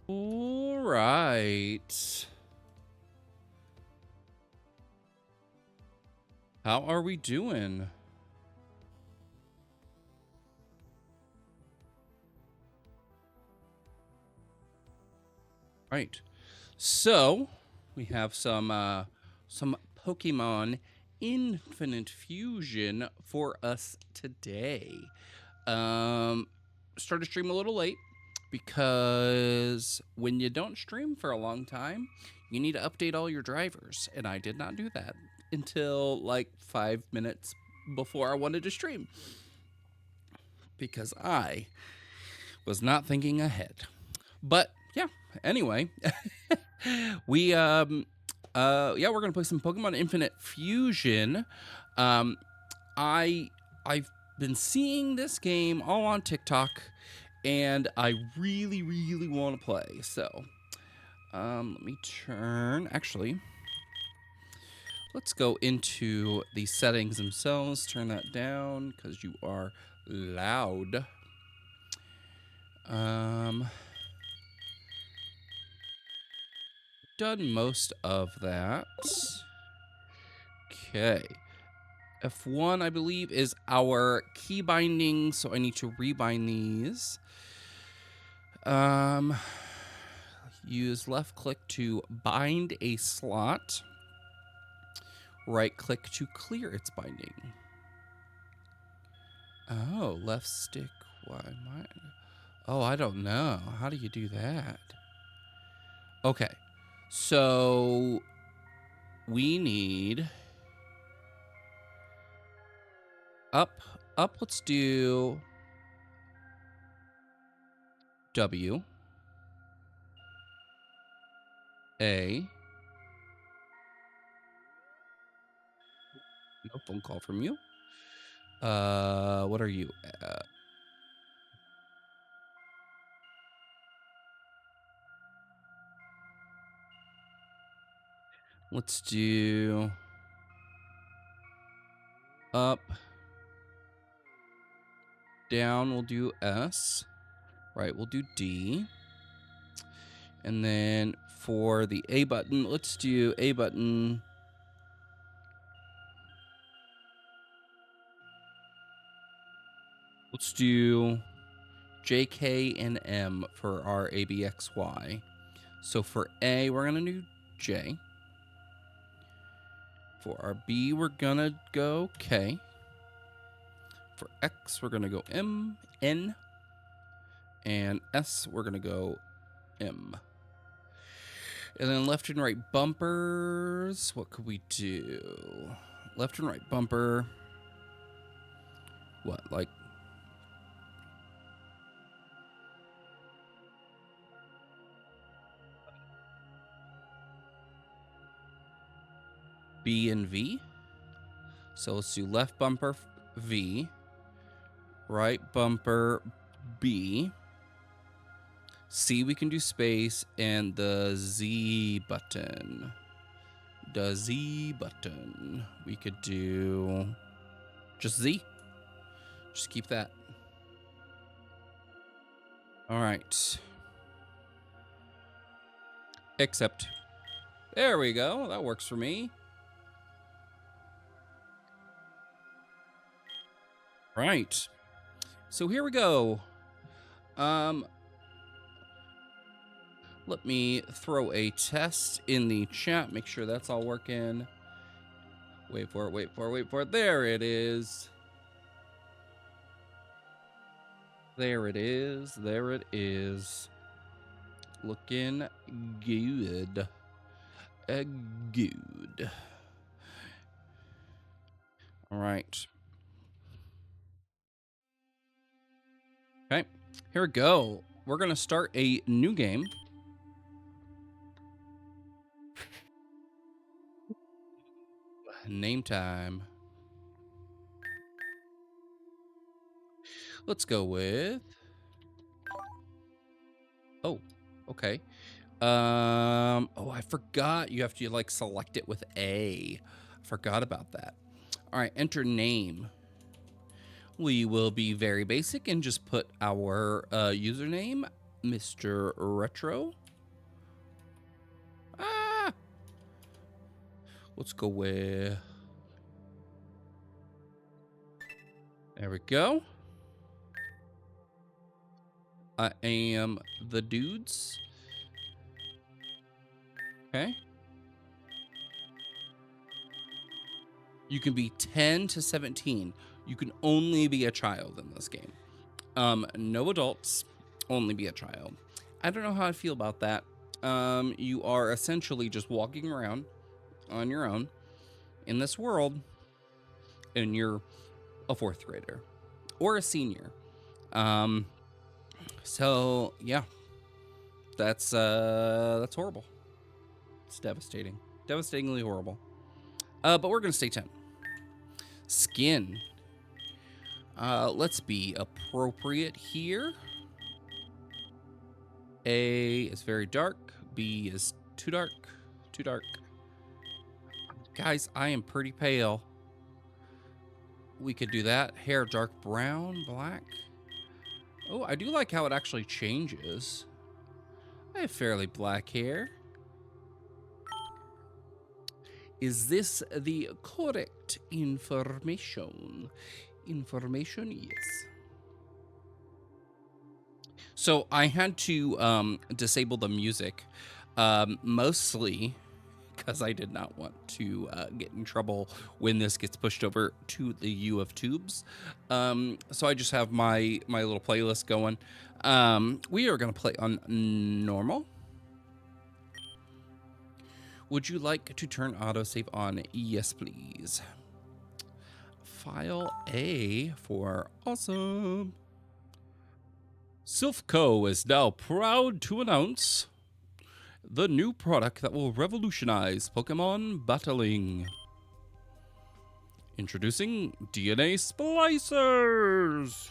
All right. How are we doing? Right. So we have some Pokemon Infinite Fusion for us today. Started stream a little late because when you don't stream for a long time, you need to update all your drivers, and I did not do that until like 5 minutes before I wanted to stream because I was not thinking ahead. But yeah, anyway, we're gonna play some Pokemon Infinite Fusion. Um, I've been seeing this game all on TikTok, and I really, really want to play. So, let me turn. Actually, let's go into the settings themselves. Turn that down because you are loud. Done most of that. Okay. F1, I believe, is our key binding, so I need to rebind these. Use left click to bind a slot. Right click to clear its binding. Oh, left stick. Why am I? Oh, I don't know. How do you do that? Okay. So we need up. Let's do W. A. No phone call from you. What are you? Let's do up, down, we'll do S. Right, we'll do D. And then for the A button, let's do A button. Let's do J, K, and M for our ABXY. So for A, we're going to do J. For our B, we're going to go K. For X, we're going to go M, N. And S, we're going to go M. And then left and right bumpers. What could we do? Left and right bumper. What, like? B and V. So let's do left bumper V. Right bumper B. C, we can do space, and the Z button. The Z button. We could do just Z. Just keep that. All right. Except. There we go. That works for me. Right. So here we go. Let me throw a test in the chat. Make sure that's all working. Wait for it, wait for it, wait for it. There it is. There it is. There it is. Looking good. Good. All right. Okay. Here we go. We're going to start a new game. Name time. Let's go with. Oh, okay. Oh, I forgot. You have to like select it with A. I forgot about that. All right, enter name. We will be very basic and just put our username mMrRetro. Ah! Let's go with... There we go. I am the dudes. Okay. You can be 10 to 17. You can only be a child in this game. No adults, only be a child. I don't know how I feel about that. You are essentially just walking around on your own in this world, and you're a 4th grader or a senior. So yeah, that's horrible. It's devastating, devastatingly horrible. But we're gonna stay 10. Skin. Let's be appropriate here. A is very dark. B is too dark. Too dark. Guys, I am pretty pale. We could do that. Hair dark brown, black. Oh, I do like how it actually changes. I have fairly black hair. Is this the correct information? Information, yes. So I had to disable the music, mostly because I did not want to get in trouble when this gets pushed over to the U of Tubes. So I just have my little playlist going. We are going to play on normal. Would you like to turn autosave on? Yes, please. File A for awesome. Silphco is now proud to announce the new product that will revolutionize Pokemon battling. Introducing DNA splicers.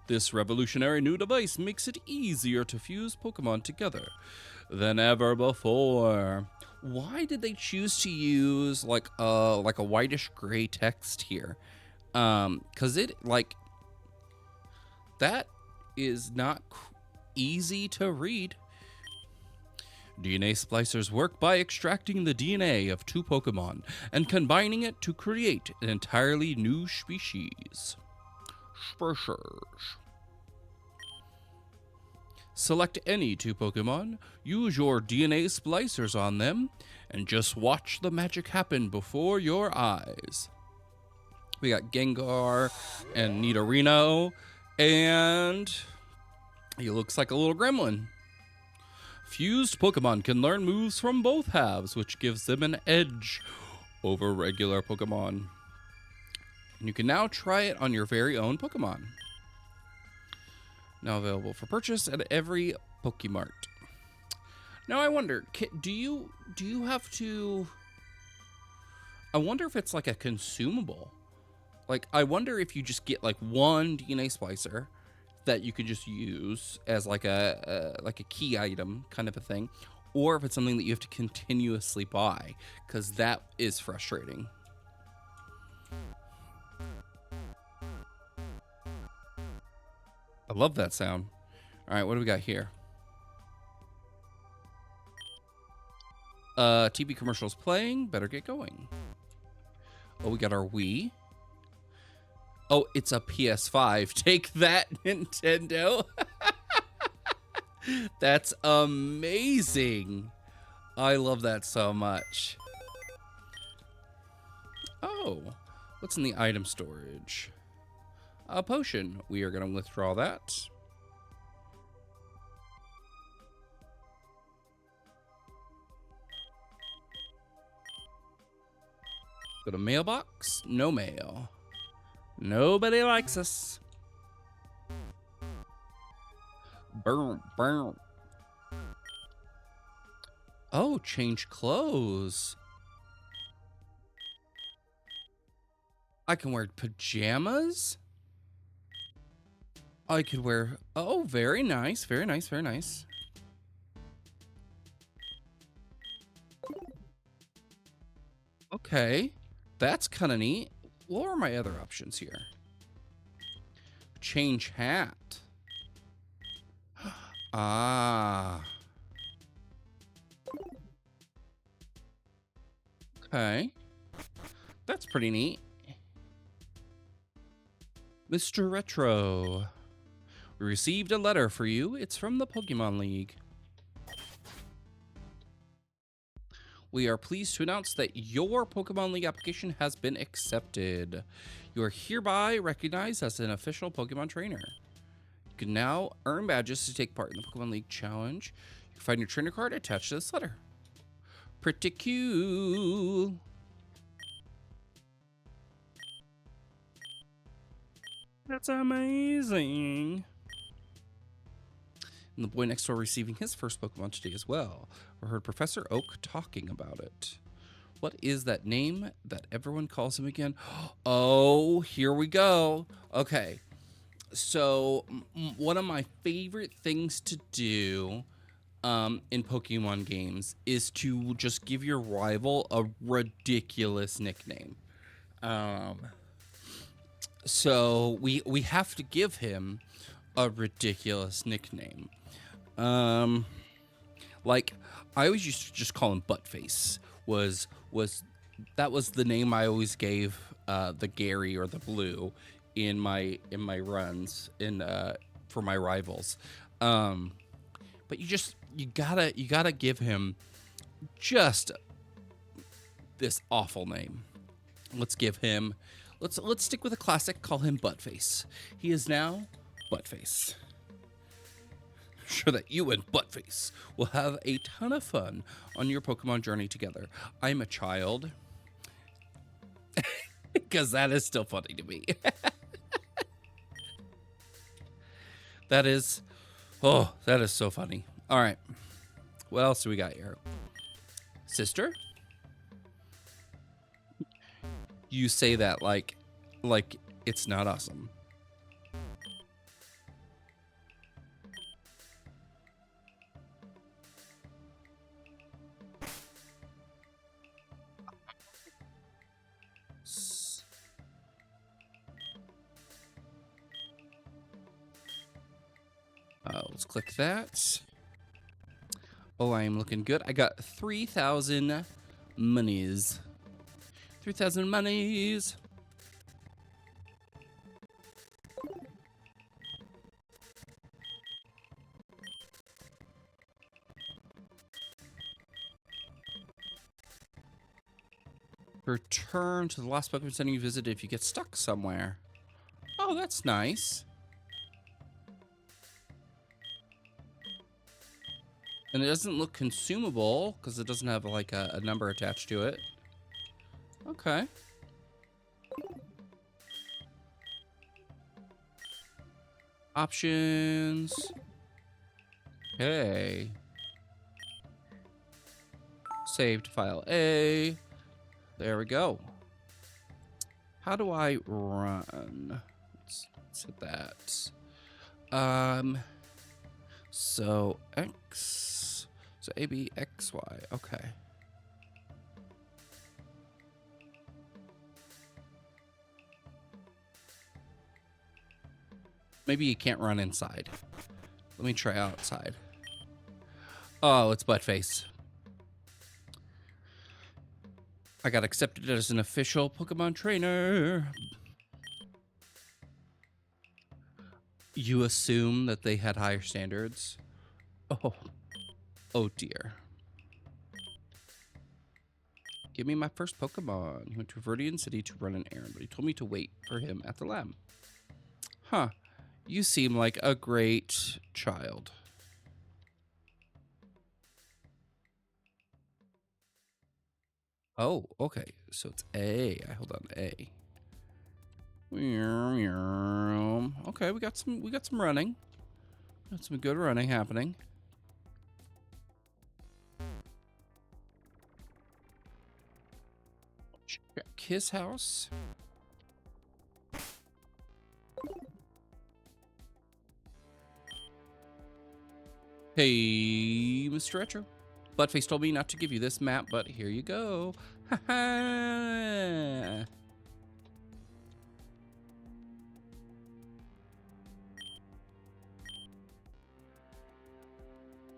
This revolutionary new device makes it easier to fuse Pokemon together than ever before. Why did they choose to use like a whitish gray text here? 'Cause it that is not easy to read. DNA splicers work by extracting the DNA of 2 Pokemon and combining it to create an entirely new species. Species. Select any 2 Pokemon, use your DNA splicers on them, and just watch the magic happen before your eyes. We got Gengar and Nidorino, and he looks like a little gremlin. Fused Pokemon can learn moves from both halves, which gives them an edge over regular Pokemon. And you can now try it on your very own Pokemon. Now available for purchase at every Pokemart. Now I wonder, do you have to... I wonder if it's like a consumable. Like, I wonder if you just get like one DNA splicer that you could just use as like a key item kind of a thing, or if it's something that you have to continuously buy, because that is frustrating. I love that sound. All right, what do we got here? TV commercials playing. Better get going. Oh, we got our Wii. Oh, it's a PS5. Take that, Nintendo. That's amazing. I love that so much. Oh, what's in the item storage? A potion. We are going to withdraw that. Go to mailbox. No mail. Nobody likes us. Boom, boom. Oh, change clothes. I can wear pajamas. I could wear... Oh, very nice. Very nice. Very nice. Okay. That's kind of neat. What are my other options here? Change hat. Ah. Okay. That's pretty neat. Mr. Retro, we received a letter for you. It's from the Pokemon League. We are pleased to announce that your Pokemon League application has been accepted. You are hereby recognized as an official Pokemon trainer. You can now earn badges to take part in the Pokemon League Challenge. You can find your trainer card attached to this letter. Pretty cool. That's amazing. And the boy next door receiving his first Pokemon today as well. I heard Professor Oak talking about it. What is that name that everyone calls him again? Oh, here we go. Okay. So, one of my favorite things to do in Pokemon games is to just give your rival a ridiculous nickname. So we have to give him a ridiculous nickname. Like I always used to just call him Buttface. That was the name I always gave the Gary or the Blue in my runs for my rivals. But you gotta give him just this awful name. Let's give him. Let's stick with a classic. Call him Buttface. He is now Buttface. Sure that you and Buttface will have a ton of fun on your Pokemon journey together. I'm a child. Because that is still funny to me. That is so funny. All right. What else do we got here? Sister? You say that like it's not awesome. Let's click that. Oh, I am looking good. I got 3,000 monies. 3,000 monies. Return to the last Pokemon Center you visited if you get stuck somewhere. Oh, that's nice. And it doesn't look consumable because it doesn't have like a number attached to it. Okay. Options. Okay. Saved file A. There we go. How do I run? Let's hit that. So X. So A, B, X, Y. Okay. Maybe you can't run inside. Let me try outside. Oh, it's Buttface. I got accepted as an official Pokemon trainer. You assume that they had higher standards? Oh dear. Give me my first Pokemon. He went to Viridian City to run an errand, but he told me to wait for him at the lab. Huh. You seem like a great child. Oh, okay. So it's A. I hold on, A. Okay, we got some running. Got some good running happening. Check his house. Hey, Mr. Retro. Buttface told me not to give you this map, but here you go. Ha ha.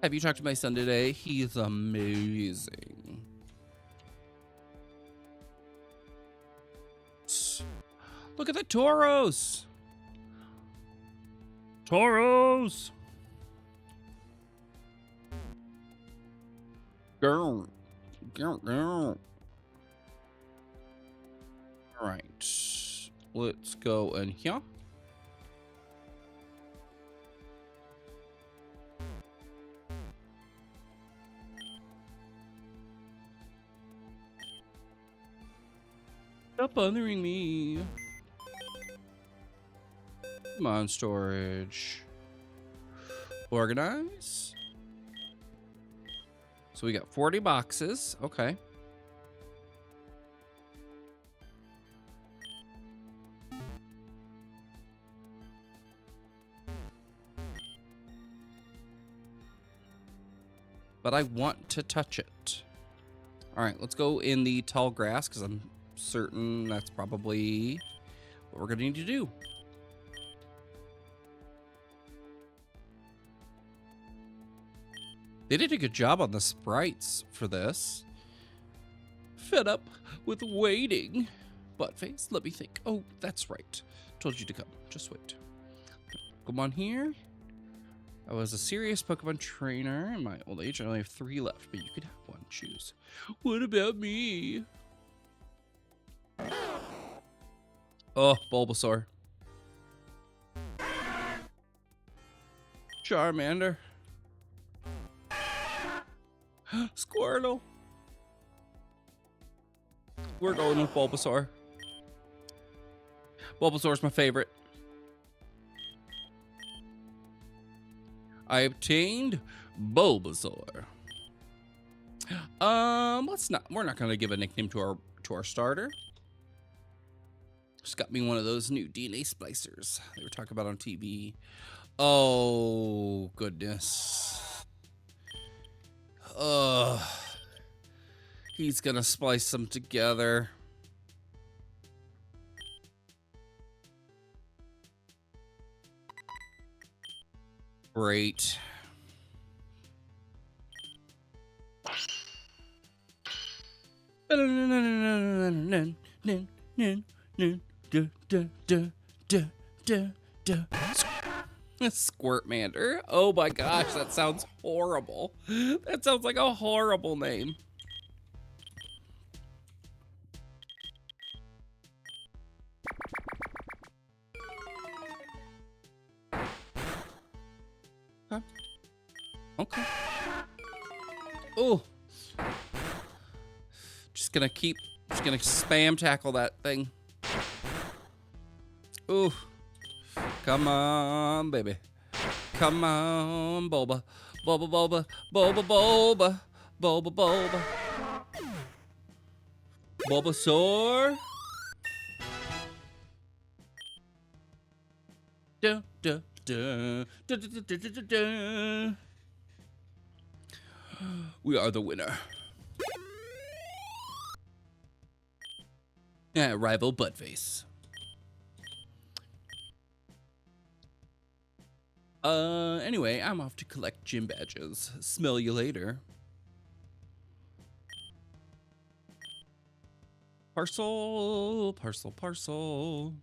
Have you talked to my son today? He's amazing. Look at the Tauros. Tauros. Girl. All right. Let's go in here. Stop bothering me. Come on, storage. Organize. So we got 40 boxes. Okay. But I want to touch it. All right, let's go in the tall grass because I'm certain that's probably what we're going to need to do. They did a good job on the sprites for this. Fed up with waiting. Buttface, let me think. Oh, that's right. Told you to come. Just wait. Pokemon here. I was a serious Pokemon trainer in my old age. I only have 3 left, but you could have one. Choose. What about me? Oh, Bulbasaur. Charmander. Squirtle. We're going with Bulbasaur. Bulbasaur's my favorite. I obtained Bulbasaur. We're not gonna give a nickname to our starter. Just got me one of those new DNA splicers they were talking about on TV. Oh goodness. He's gonna splice them together. Great. Squirtmander. Oh my gosh, that sounds horrible. That sounds like a horrible name. Okay. Okay. Oh. Just gonna spam tackle that thing. Ooh. Come on, baby. Come on, Bulba. Bulba, Bulba, Bulba, Bulba, Bulba, Bulba. Bulbasaur. Da, da, da, da, da, da, da, da, da. We are the winner. Rival Buttface. Anyway, I'm off to collect gym badges. Smell you later. Parcel, parcel, parcel.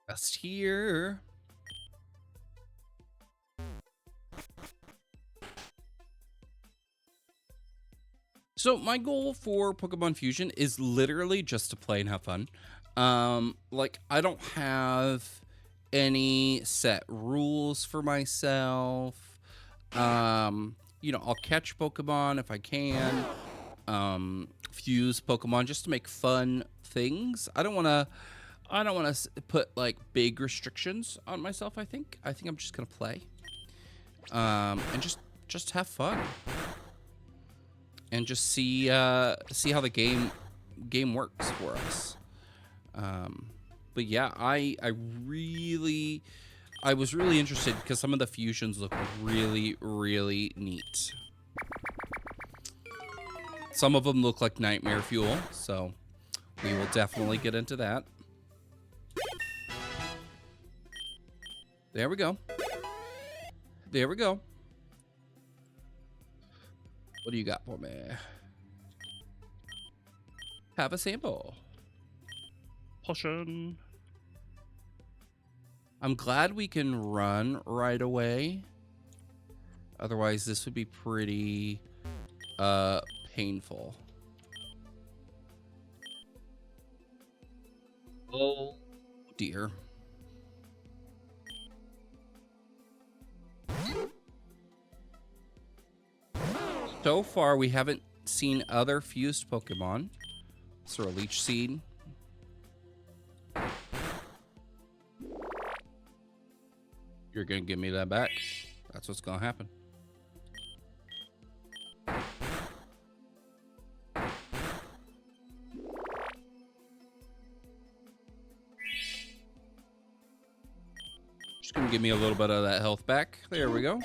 Just here. So my goal for Pokemon Fusion is literally just to play and have fun. Like I don't have any set rules for myself. You know, I'll catch Pokemon if I can. Fuse Pokemon just to make fun things. I don't want to put like big restrictions on myself. I think I'm just gonna play, and just have fun, and just see how the game works for us. But yeah, I I was really interested because some of the fusions look really, really neat. Some of them look like nightmare fuel, so we will definitely get into that. There we go. There we go. What do you got for me? Have a sample. Potion. I'm glad we can run right away. Otherwise, this would be pretty painful. Oh dear. So far, we haven't seen other fused Pokemon. Let's throw a Leech Seed. You're gonna give me that back. That's what's gonna happen. Just gonna give me a little bit of that health back. There we go.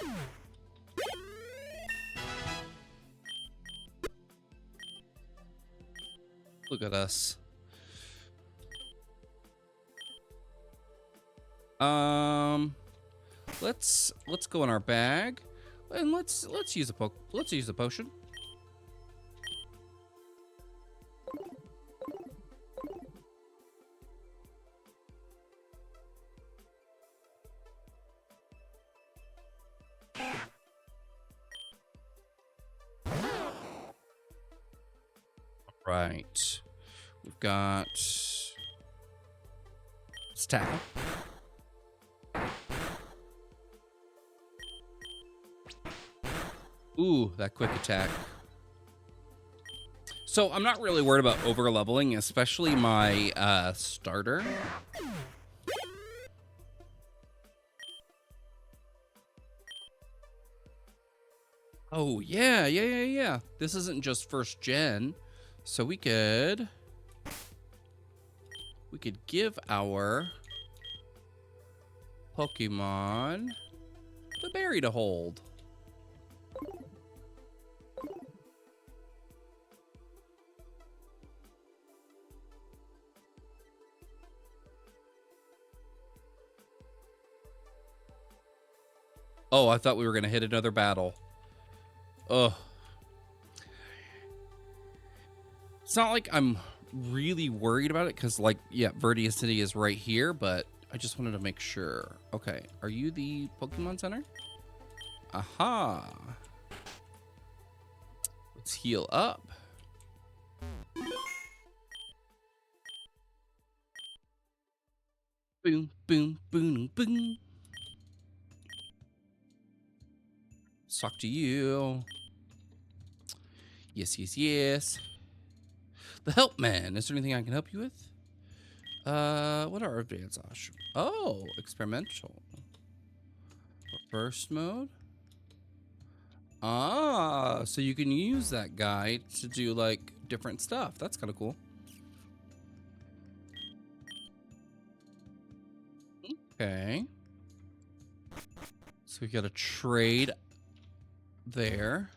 Look at us. Let's go in our bag and let's use a potion. Right. We've got tackle. Ooh, that quick attack. So I'm not really worried about over leveling, especially my starter. Oh yeah. This isn't just first gen, so we could give our Pokemon the berry to hold. Oh, I thought we were gonna hit another battle. Ugh. It's not like I'm really worried about it, because, like, yeah, Verdia City is right here, but I just wanted to make sure. Okay, are you the Pokemon Center? Aha. Let's heal up. Boom, boom, boom, boom. Let's talk to you. Yes. The Help Man. Is there anything I can help you with? What are our advanced options? Oh, experimental. Burst mode. Ah, so you can use that guy to do, like, different stuff. That's kind of cool. Okay. So we got a trade there.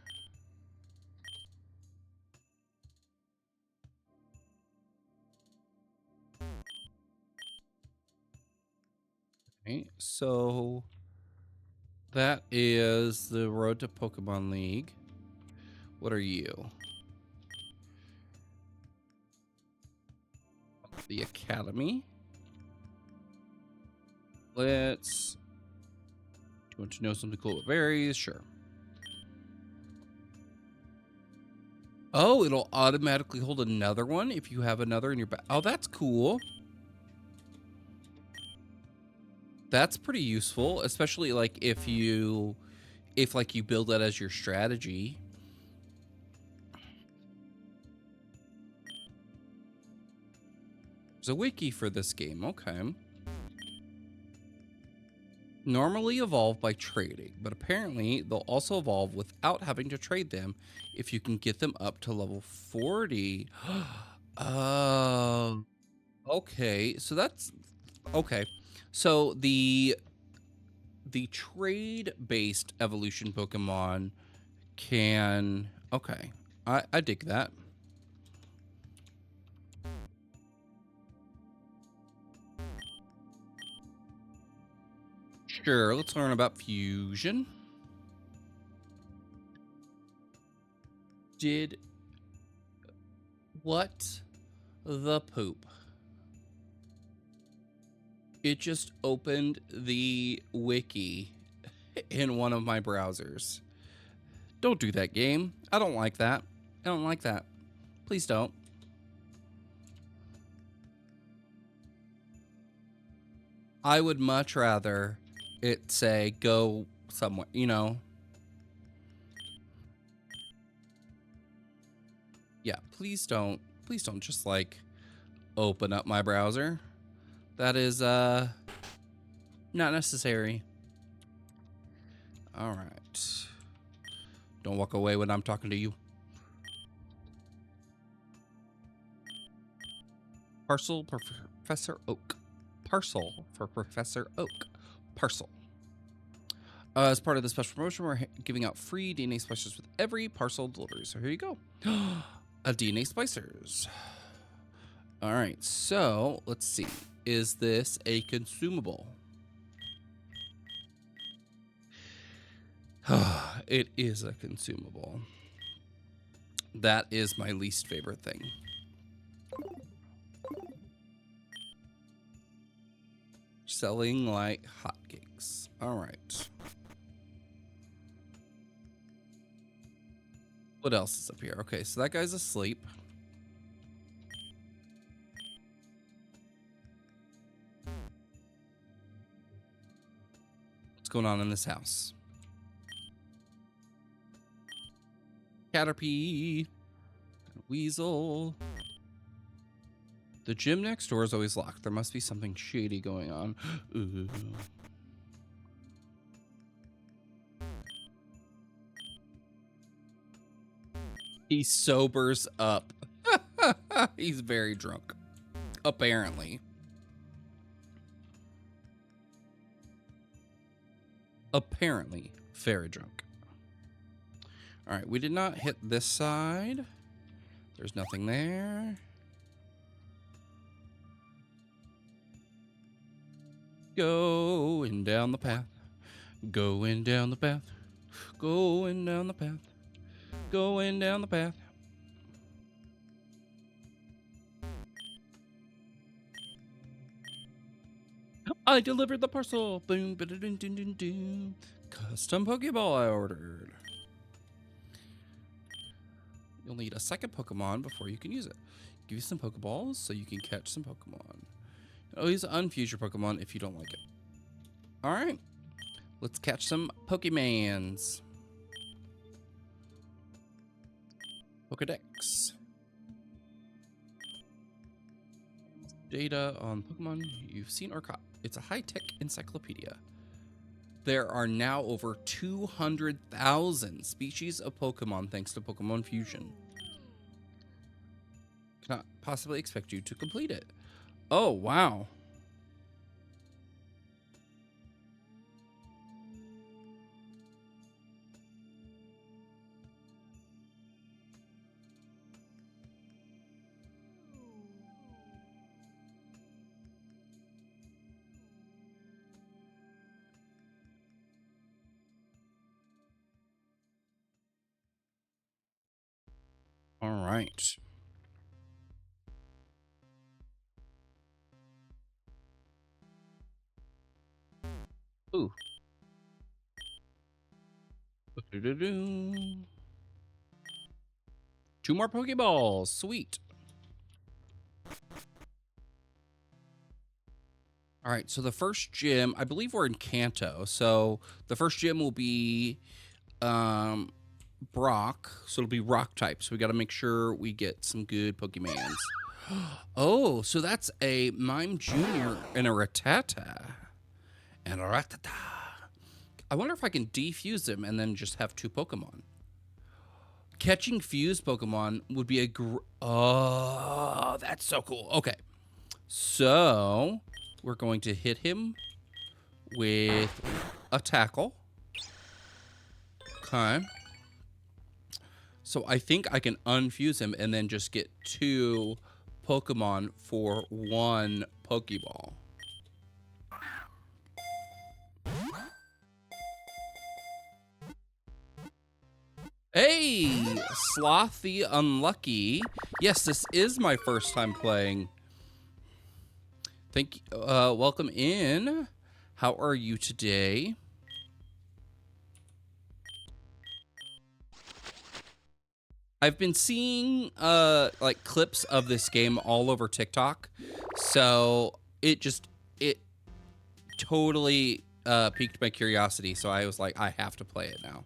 Okay, so that is the road to Pokemon League. What are you? The Academy. Let's... Do you want to know something cool with berries? Sure. Oh, it'll automatically hold another one if you have another in your bag. Oh, that's cool. That's pretty useful, especially like if you build that as your strategy. There's a wiki for this game. Okay. Normally evolve by trading, but apparently they'll also evolve without having to trade them if you can get them up to level 40. Okay, so that's okay. So the the trade-based evolution Pokemon can... Okay, I dig that. Sure, let's learn about fusion. What the poop? It just opened the wiki in one of my browsers. Don't do that, game. I don't like that. I don't like that. Please don't. I would much rather it say go somewhere, you know. Yeah, please don't just like open up my browser. That is not necessary. All right. Don't walk away when I'm talking to you. Parcel for Professor Oak. Parcel for Professor Oak. Parcel. As part of the special promotion, we're giving out free DNA splicers with every parcel delivery. So here you go. A DNA splicers. All right. So let's see. Is this a consumable? It is a consumable. That is my least favorite thing. Selling like hotcakes. All right. What else is up here? Okay, so that guy's asleep. What's going on in this house? Caterpie. Weasel. The gym next door is always locked. There must be something shady going on. Ooh. He sobers up. He's very drunk. Apparently. Apparently very drunk. All right, we did not hit this side. There's nothing there. Going down the path. Going down the path. Going down the path. Going down the path. I delivered the parcel. Boom, ba-da-dun, dun, dun, dun. Custom Pokeball I ordered. You'll need a second Pokemon before you can use it. Give you some Pokeballs so you can catch some Pokemon. Always unfuse your Pokemon if you don't like it. All right. Let's catch some Pokemans. Pokedex. Data on Pokemon you've seen or caught. It's a high-tech encyclopedia. There are now over 200,000 species of Pokemon thanks to Pokemon Fusion. Cannot possibly expect you to complete it. Oh, wow. All right. Ooh. Two more Pokeballs. Sweet. All right, so the first gym, I believe we're in Kanto. So the first gym will be Brock. So it'll be rock type. So we got to make sure we get some good Pokemans. Oh, so that's a Mime Jr. and a Rattata. And a Rattata. I wonder if I can defuse him and then just have two Pokemon. Catching fused Pokemon would be a oh, that's so cool. Okay. So we're going to hit him with a tackle. Okay. So I think I can unfuse him and then just get 2 Pokemon for 1 Pokeball. Hey, Sloth the Unlucky. Yes, this is my first time playing. Welcome in. How are you today? I've been seeing like clips of this game all over TikTok, so it totally piqued my curiosity. So I was like, I have to play it now.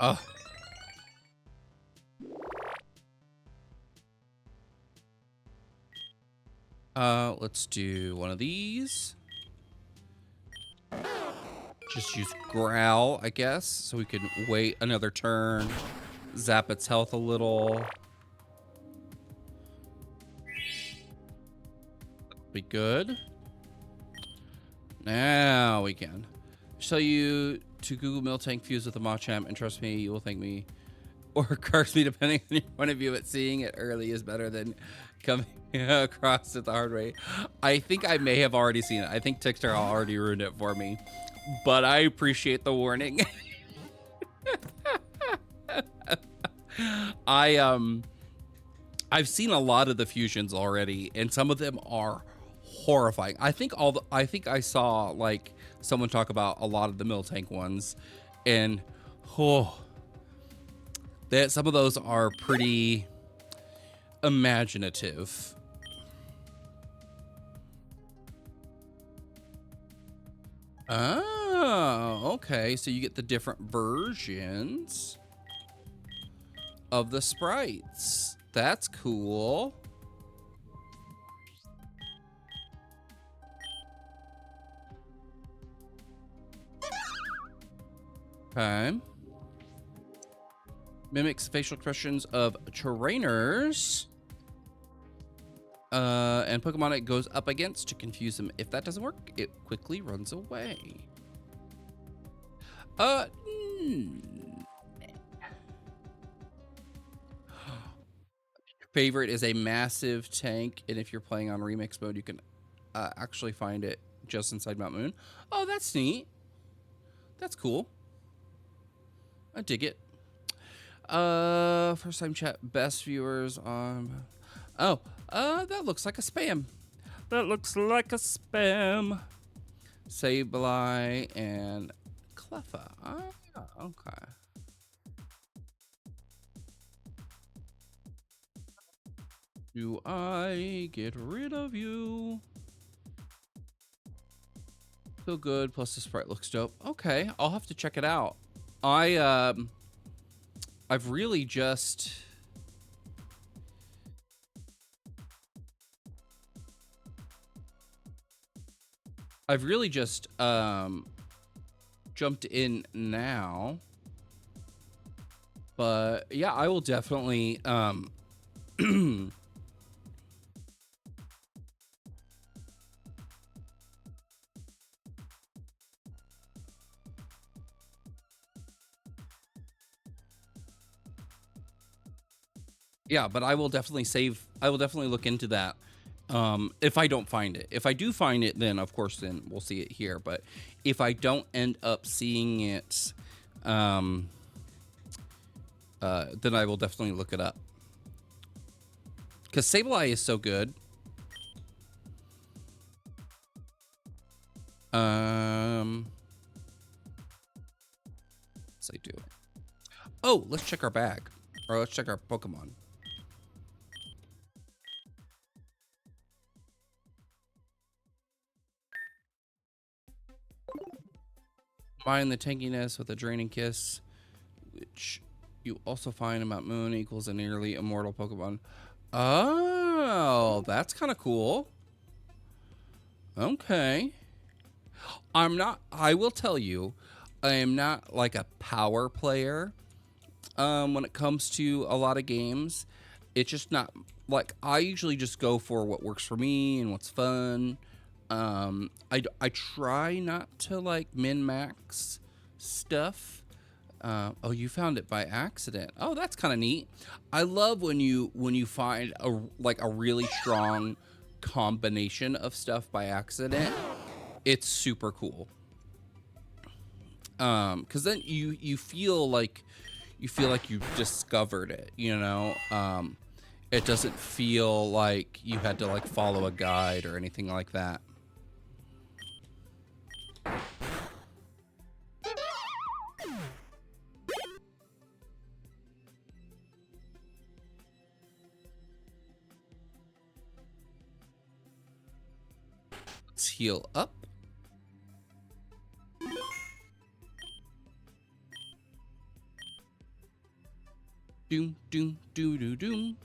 Oh. Let's do one of these. Just use Growl, I guess, so we can wait another turn, zap its health a little. Be good. Now we can. Show you to Google Miltank fuse with a Machamp, and trust me, you will thank me. Or curse me, depending on your point of view, but seeing it early is better than coming across it the hard way. I think I may have already seen it. I think TikTok already ruined it for me, but I appreciate the warning. I've seen a lot of the fusions already, and some of them are horrifying. I think I saw like someone talk about a lot of the Miltank ones, and that some of those are pretty imaginative. Oh, okay. So you get the different versions of the sprites. That's cool. Okay. Mimics facial expressions of trainers. And Pokemon it goes up against to confuse them. If that doesn't work, it quickly runs away. Favorite is a massive tank, and if you're playing on remix mode, you can actually find it just inside Mount Moon. Oh, that's neat. That's cool. I dig it. First time chat, best viewers on. Oh, that looks like a spam. That looks like a spam. Sableye and Cleffa. Ah, okay. Do I get rid of you? Feel good, plus the sprite looks dope. Okay, I'll have to check it out. I've really just jumped in now. But yeah, I will definitely yeah, but I will definitely look into that. If I don't find it. If I do find it, then of course then we'll see it here. But if I don't end up seeing it, then I will definitely look it up. Because Sableye is so good. Let's do it. Oh, let's check our bag. Or let's check our Pokemon. Combine the tankiness with a draining kiss, which you also find in Mount Moon, equals a nearly immortal Pokemon. Oh, that's kind of cool. Okay. I will tell you, I am not like a power player. when it comes to a lot of games. It's just not like I usually just go for what works for me and what's fun. I try not to like min max stuff. Oh, you found it by accident. Oh, that's kind of neat. I love when you find a really strong combination of stuff by accident. It's super cool. 'Cause then you feel like you've discovered it, you know? It doesn't feel like you had to like follow a guide or anything like that. Let's heal up. Doom, doom, doo, doo, doom.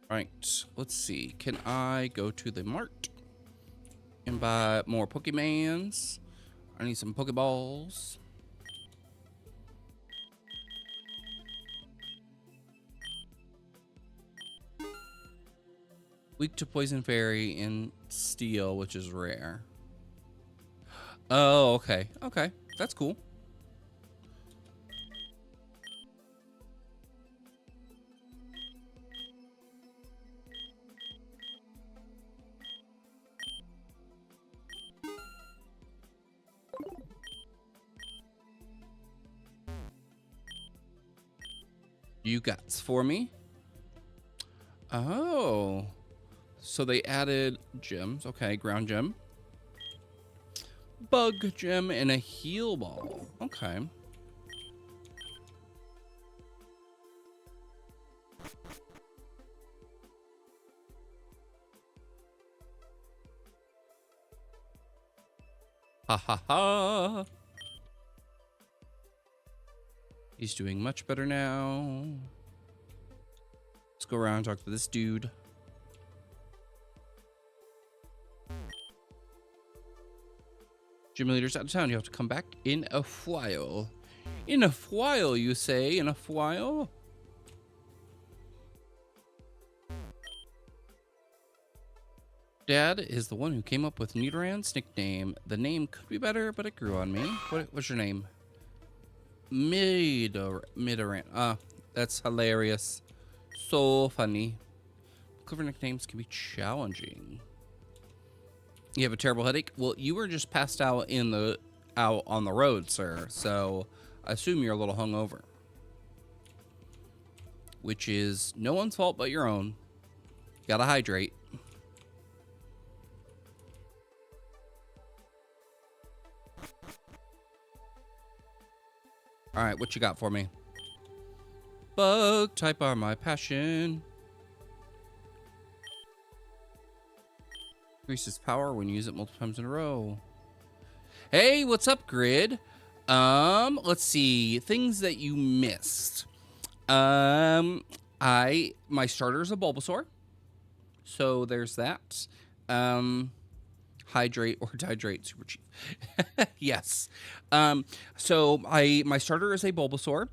Right, let's see. Can I go to the mart and buy more Pokemons? I need some Pokeballs. Weak to Poison Fairy and Steel, which is rare. Oh, okay. Okay, that's cool. You got for me. Oh. So they added gems. Okay, ground gem. Bug gem and a heal ball. Okay. Ha ha ha. He's doing much better now. Let's go around and talk to this dude. Gym leader's out of town. You have to come back in a while. In a while, you say? In a while? Dad is the one who came up with Nidoran's nickname. The name could be better, but it grew on me. What's your name? Midoran. That's hilarious. So funny. Clever nicknames can be challenging. You have a terrible headache? Well, you were just passed out out on the road, sir. So I assume you're a little hungover. Which is no one's fault but your own. Gotta hydrate. All right, what you got for me? Bug type are my passion. Increases power when you use it multiple times in a row. Hey, what's up, Grid? Let's see. Things that you missed. My starter is a Bulbasaur. So there's that. Hydrate or dehydrate, super cheap. Yes. So my starter is a Bulbasaur.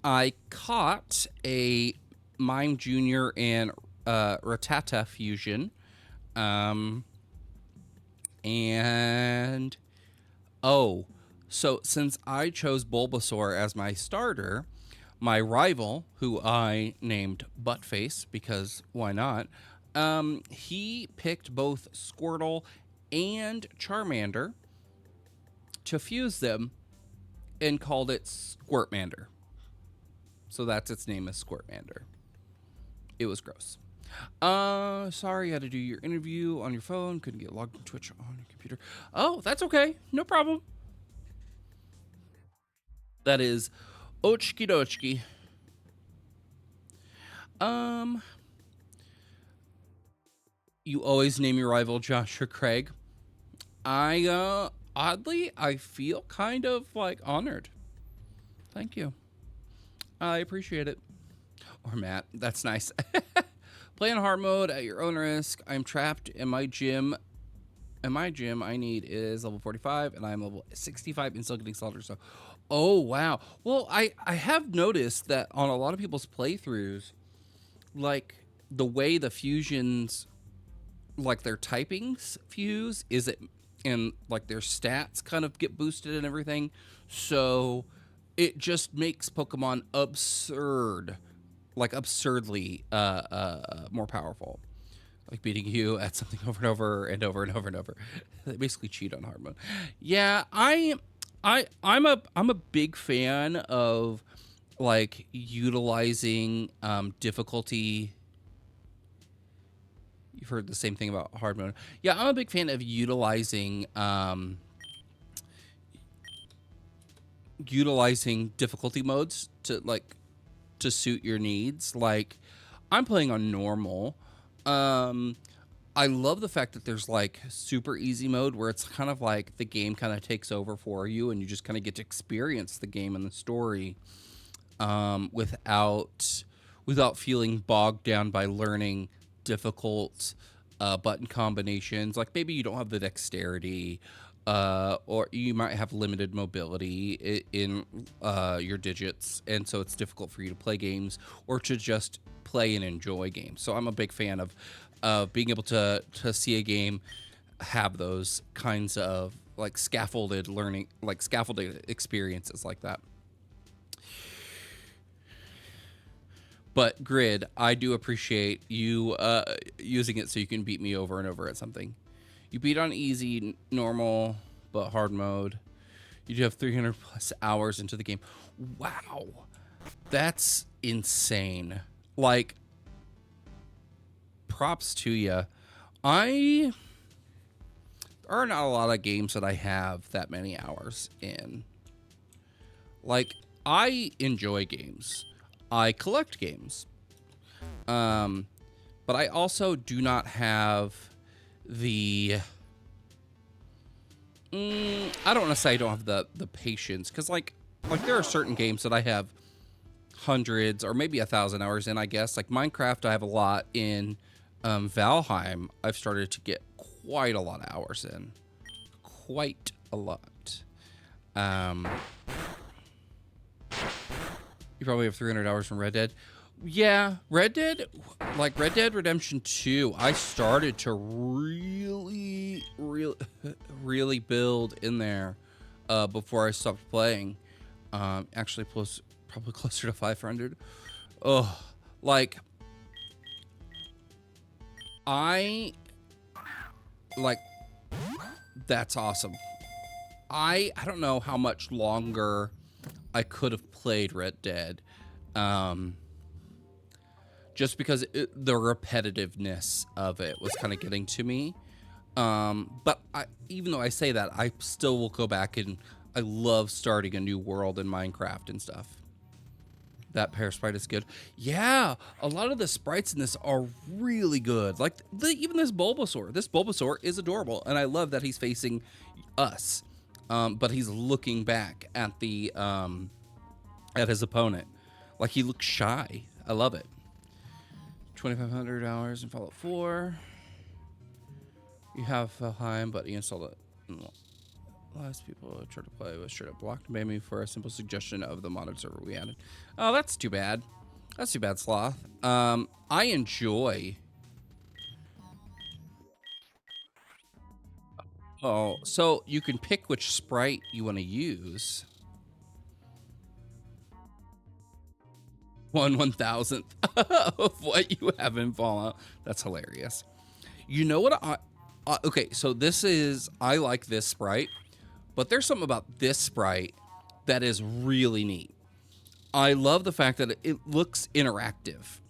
I caught a Mime Junior and Rattata fusion. And so since I chose Bulbasaur as my starter, my rival, who I named Buttface because why not? He picked both Squirtle and Charmander to fuse them and called it Squirtmander. So that's its name, is Squirtmander. It was gross. Sorry you had to do your interview on your phone. Couldn't get logged in Twitch on your computer. Oh, that's okay. No problem. That is ochki dochki. You always name your rival Joshua Craig. Oddly, I feel kind of like honored. Thank you. I appreciate it. Or Matt, that's nice. Play on hard mode at your own risk. I'm trapped in my gym. And my gym I need is level 45, and I'm level 65 and still getting slaughtered. So, oh, wow. Well, I have noticed that on a lot of people's playthroughs, like, the way the fusions, like, their typings fuse is it, and, like, their stats kind of get boosted and everything. So, it just makes Pokemon absurd, like, absurdly more powerful. Like beating you at something over and over and over and over and over. They basically cheat on hard mode. Yeah, I'm a big fan of like utilizing difficulty. You've heard the same thing about hard mode. Yeah, I'm a big fan of utilizing difficulty modes to suit your needs. Like, I'm playing on normal. I love the fact that there's like super easy mode where it's kind of like the game kind of takes over for you and you just kind of get to experience the game and the story without feeling bogged down by learning difficult button combinations. Like maybe you don't have the dexterity or you might have limited mobility in your digits, and so it's difficult for you to play games or to just play and enjoy games. So I'm a big fan of being able to see a game have those kinds of like scaffolded learning, like scaffolded experiences like that. But Grid, I do appreciate you using it so you can beat me over and over at something. You beat on easy, normal, but hard mode. You do have 300 plus hours into the game. Wow. That's insane. Like, props to you. There are not a lot of games that I have that many hours in. Like, I enjoy games. I collect games. But I also do not have the... I don't want to say I don't have the patience, because like there are certain games that I have hundreds or maybe 1,000 hours in, I guess. Like Minecraft, I have a lot in. Valheim, I've started to get quite a lot of hours in. Quite a lot. You probably have 300 hours from Red Dead. Yeah, Red Dead Redemption 2, I started to really build in there before I stopped playing. Actually, probably closer to 500. Oh, like, that's awesome. I don't know how much longer I could have played Red Dead. Just because the repetitiveness of it was kind of getting to me. But even though I say that, I still will go back and I love starting a new world in Minecraft and stuff. That pear sprite is good. Yeah, a lot of the sprites in this are really good. Like, even this Bulbasaur. This Bulbasaur is adorable, and I love that he's facing us. But he's looking back at at his opponent. Like, he looks shy. I love it. 2,500 hours in Fallout 4. You have Valheim, but you installed it. Last people tried to play was straight up blocked and banned me for a simple suggestion of the modded server we added. Oh, that's too bad. That's too bad, Sloth. I enjoy. Oh, so you can pick which sprite you want to use. 1/1000th of what you have in Fallout. That's hilarious. You know what? Okay, so I like this sprite, but there's something about this sprite that is really neat. I love the fact that it looks interactive.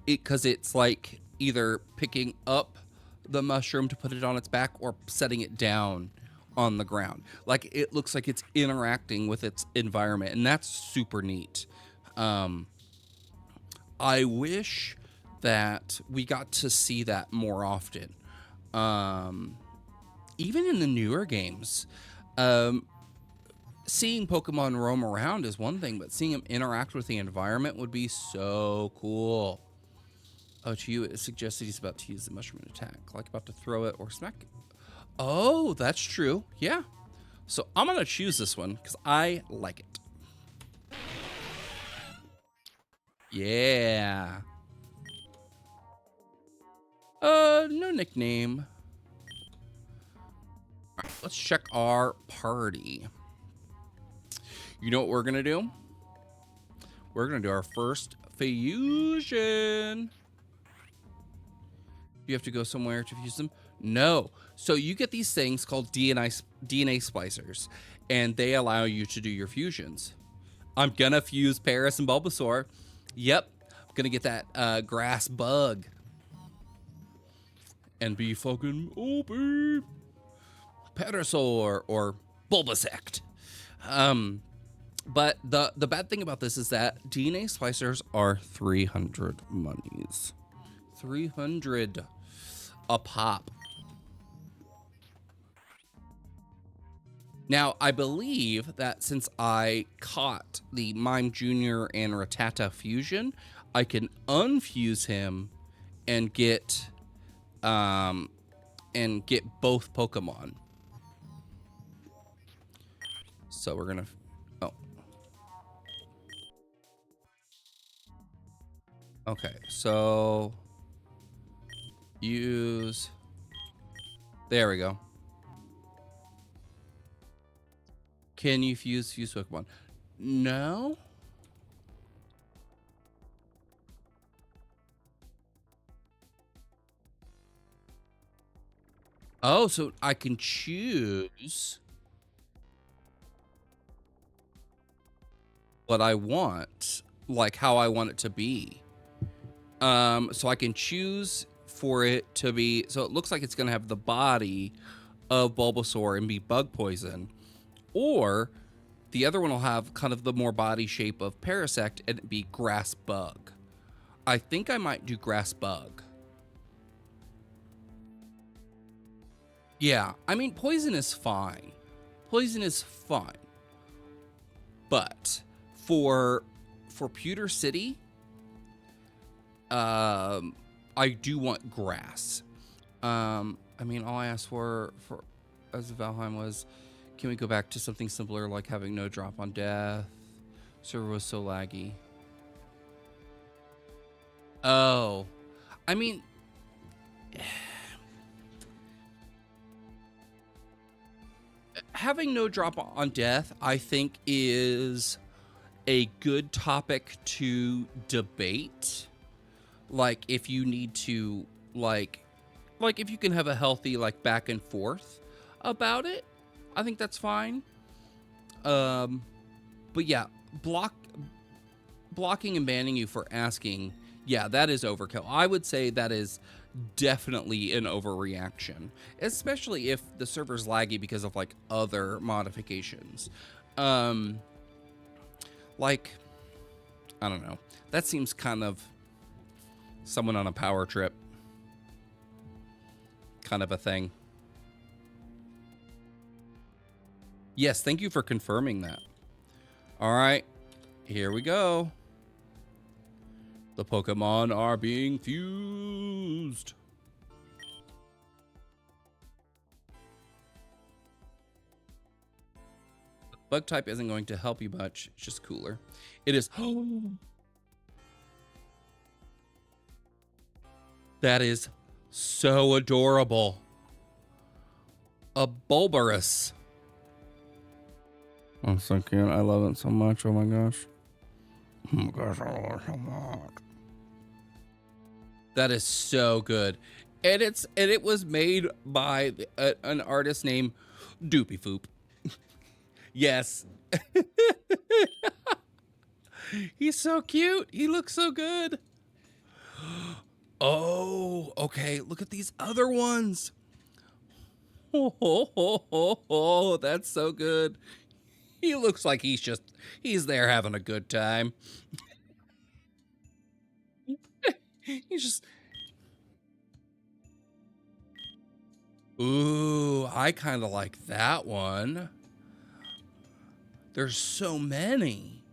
Because it's like either picking up the mushroom to put it on its back or setting it down on the ground. Like, it looks like it's interacting with its environment, and that's super neat. I wish that we got to see that more often. Even in the newer games, seeing Pokemon roam around is one thing, but seeing them interact with the environment would be so cool. Oh, to you, it suggests that he's about to use the mushroom attack, like about to throw it or smack it. Oh, that's true. Yeah. So I'm going to choose this one because I like it. Yeah. No nickname. All right, let's check our party. You know what we're going to do? We're going to do our first fusion. You have to go somewhere to fuse them? No. So you get these things called DNA splicers, and they allow you to do your fusions. I'm going to fuse Paris and Bulbasaur. Yep. I'm going to get that grass bug. And be fucking OP. Parasaur or Bulbasect. But the bad thing about this is that DNA splicers are 300 monies. 300 a pop. Now, I believe that since I caught the Mime Jr. and Rattata fusion, I can unfuse him and get both Pokemon. So we're gonna, oh. Okay, so use, there we go. Can you fuse Pokemon? No. Oh, so I can choose what I want, like how I want it to be. So I can choose for it to be, so it looks like it's going to have the body of Bulbasaur and be bug poison, or the other one will have kind of the more body shape of Parasect and be grass bug. I think I might do grass bug. Yeah, I mean, poison is fine. Poison is fine. But for Pewter City, I do want grass. I mean, all I asked for as Valheim was, can we go back to something simpler like having no drop on death? Server was so laggy. Oh, I mean, having no drop on death, I think, is a good topic to debate. Like, if you need to, like if you can have a healthy, like, back and forth about it, I think that's fine. But yeah, blocking and banning you for asking, yeah, that is overkill. I would say that is definitely an overreaction, especially if the server's laggy because of like other modifications. Like, I don't know. That seems kind of someone on a power trip kind of a thing. Yes, thank you for confirming that. All right, here we go. The Pokemon are being fused. Bug type isn't going to help you much. It's just cooler. It is. That is so adorable. A Bulbarus. Oh, so cute. I love it so much. Oh my gosh. Oh my gosh, I love it so much. That is so good. And it was made by an artist named Doopy Foop. Yes. He's so cute. He looks so good. Oh, okay. Look at these other ones. Oh, that's so good. He looks like he's there having a good time. He's just... Ooh, I kind of like that one. There's so many.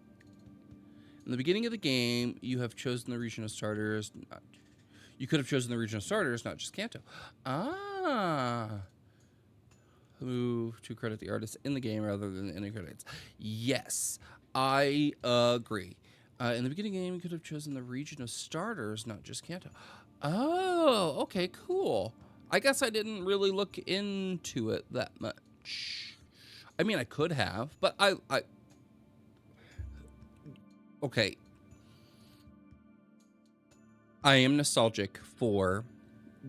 In the beginning of the game, you have chosen the region of starters. You could have chosen the regional starters, not just Kanto. Ah. Who to credit the artist in the game rather than any credits. Yes, I agree. In the beginning game, you could have chosen the region of starters, not just Kanto. Oh, okay, cool. I guess I didn't really look into it that much. I mean, I could have, but I okay. I am nostalgic for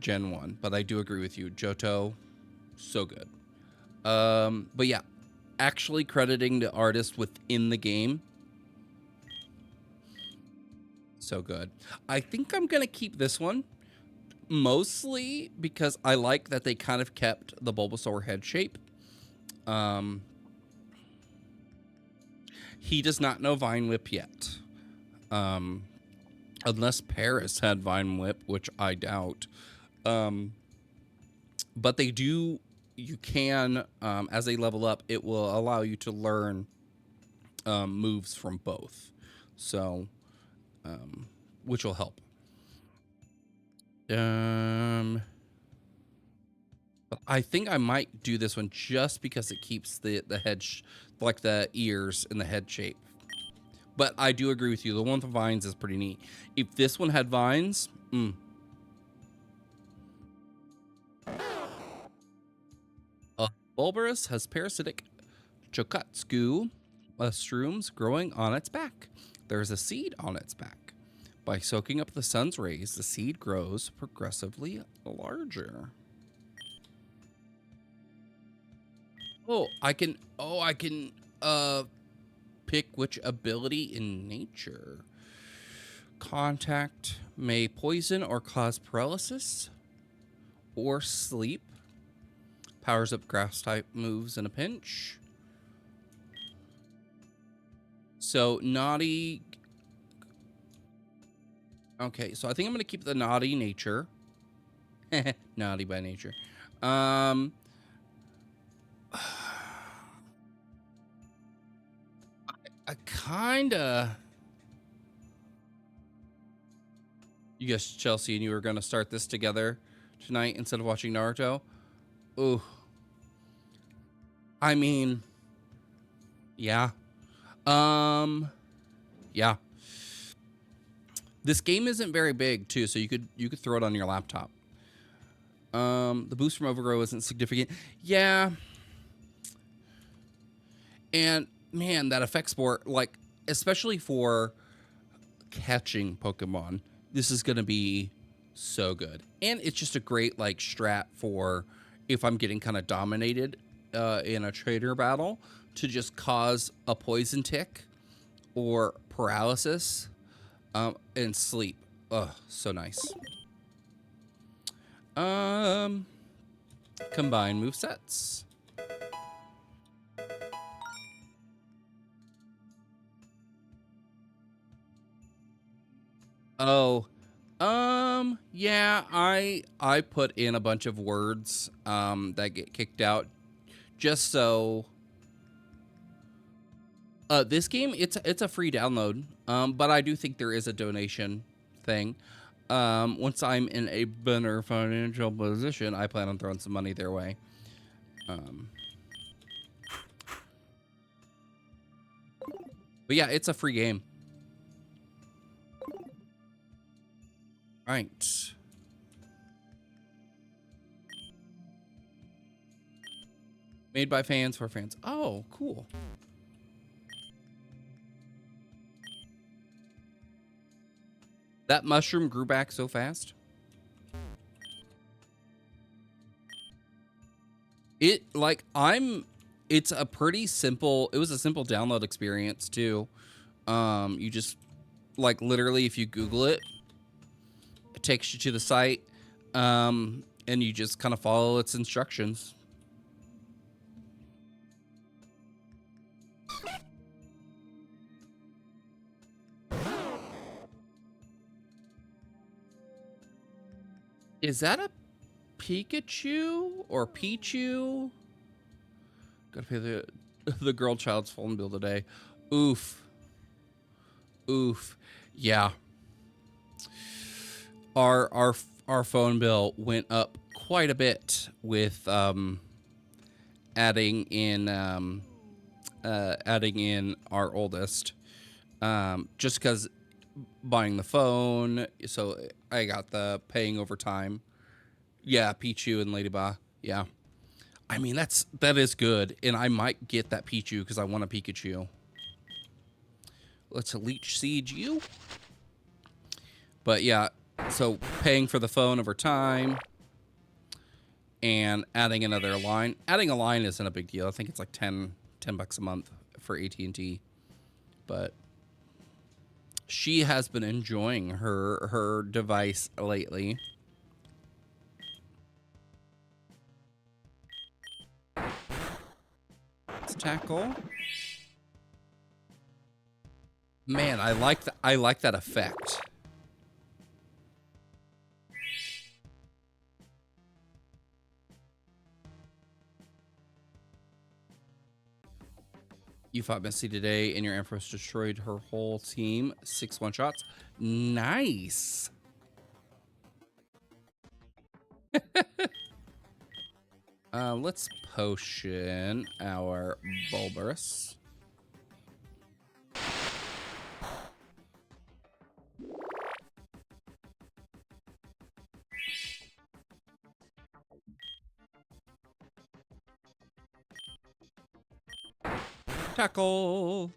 Gen 1, but I do agree with you. Johto, so good. But yeah, actually crediting the artist within the game, so good. I think I'm gonna keep this one, mostly because I like that they kind of kept the Bulbasaur head shape. He does not know Vine Whip yet. Unless Paris had Vine Whip, which I doubt. But they do, you can, as they level up, it will allow you to learn moves from both. So, which will help. But I think I might do this one just because it keeps the head, like the ears and the head shape. But I do agree with you. The one with the vines is pretty neat. If this one had vines, Bulbarus has parasitic Chokatsugu mushrooms growing on its back. There is a seed on its back. By soaking up the sun's rays, the seed grows progressively larger. I can pick which ability in nature. Contact may poison or cause paralysis or sleep. Powers up grass type moves in a pinch. So naughty. Okay, so I think I'm gonna keep the naughty nature. Naughty by nature. I kinda. You guys, Chelsea, and you were gonna start this together tonight instead of watching Naruto. Ooh. I mean, yeah. Yeah. This game isn't very big too, so you could throw it on your laptop. The boost from Overgrow isn't significant. Yeah. And man, that effect sport, like, especially for catching Pokemon, this is gonna be so good. And it's just a great like strat for if I'm getting kind of dominated in a trainer battle, to just cause a poison tick or paralysis and sleep. Oh, so nice. Combine movesets. Oh, yeah, I put in a bunch of words that get kicked out just so this game, it's a free download. But I do think there is a donation thing. Once I'm in a better financial position, I plan on throwing some money their way. But yeah, it's a free game. All right. Made by fans for fans. Oh, cool. That mushroom grew back so fast. It's a pretty simple, it was a simple download experience too. You just, like, literally, if you Google it, it takes you to the site, and you just kind of follow its instructions. Is that a Pikachu or Pichu? Gotta pay the girl child's phone bill today. Oof. Yeah. our phone bill went up quite a bit with adding in our oldest, just because buying the phone. So I got the paying over time. Yeah, Pichu and Ladybug. Yeah, I mean that is good, and I might get that Pichu because I want a Pikachu. Let's leech seed you. But yeah, so paying for the phone over time and adding another line. Adding a line isn't a big deal. I think it's like 10 bucks a month for AT&T. But she has been enjoying her device lately. Let's tackle. Man, I like that effect. You fought Missy today, and your Empress destroyed her whole team. 6 one-shots. Nice. Let's potion our Bulborous. Tackle.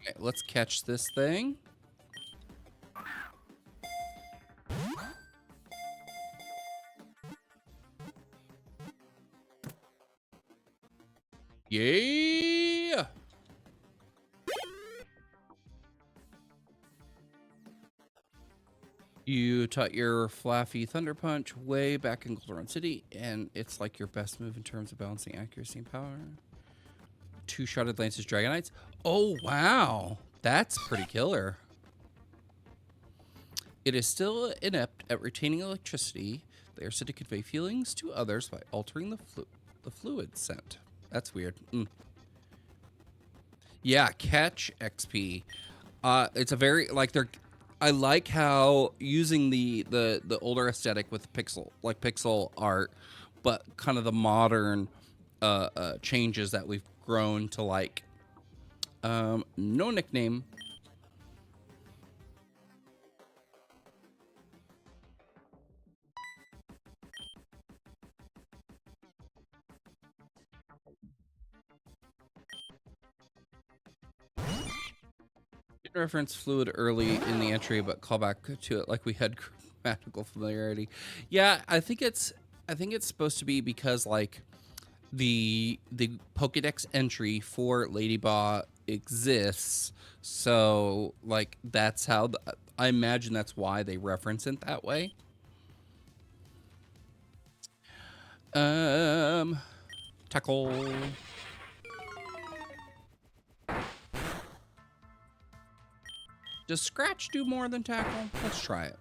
Okay, let's catch this thing. Yeah. You taught your Flaffy Thunder Punch way back in Golden Run City, and it's like your best move in terms of balancing accuracy and power. 2-shotted Lance's Dragonites. Oh, wow. That's pretty killer. It is still inept at retaining electricity. They are said to convey feelings to others by altering the fluid scent. That's weird. Yeah, catch XP. It's a very I like how using the older aesthetic with pixel art, but kind of the modern changes that we've grown to like. No nickname. Reference fluid early in the entry, but call back to it like we had grammatical familiarity. Yeah, I think it's supposed to be because like the Pokédex entry for Ladybug exists, so like that's how I imagine that's why they reference it that way. Tackle. Does Scratch do more than tackle? Let's try it.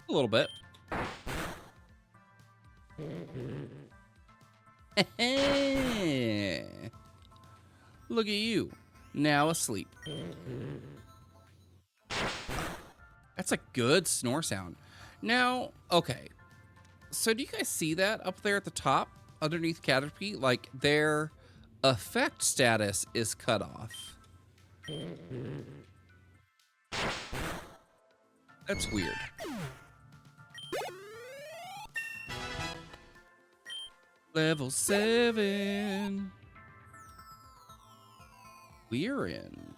A little bit. Look at you. Now asleep. That's a good snore sound. Now, okay. So do you guys see that up there at the top underneath Caterpie? Like their effect status is cut off. That's weird. Level 7. We're in.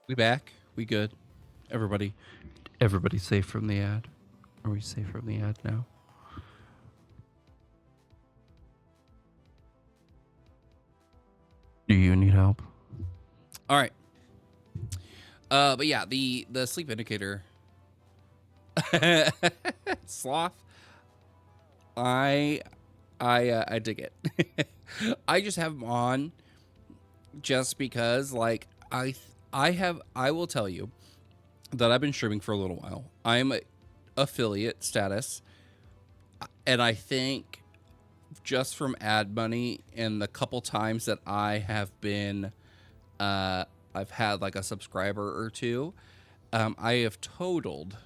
We back? We good? Everybody safe from the ad? Are we safe from the ad now? Do you need help? All right. But yeah, the sleep indicator. Sloth. I dig it. I just have them on just because, like, I will tell you that I've been streaming for a little while. I'm affiliate status, and I think just from ad money and the couple times that I have been, I've had like a subscriber or two, I have totaled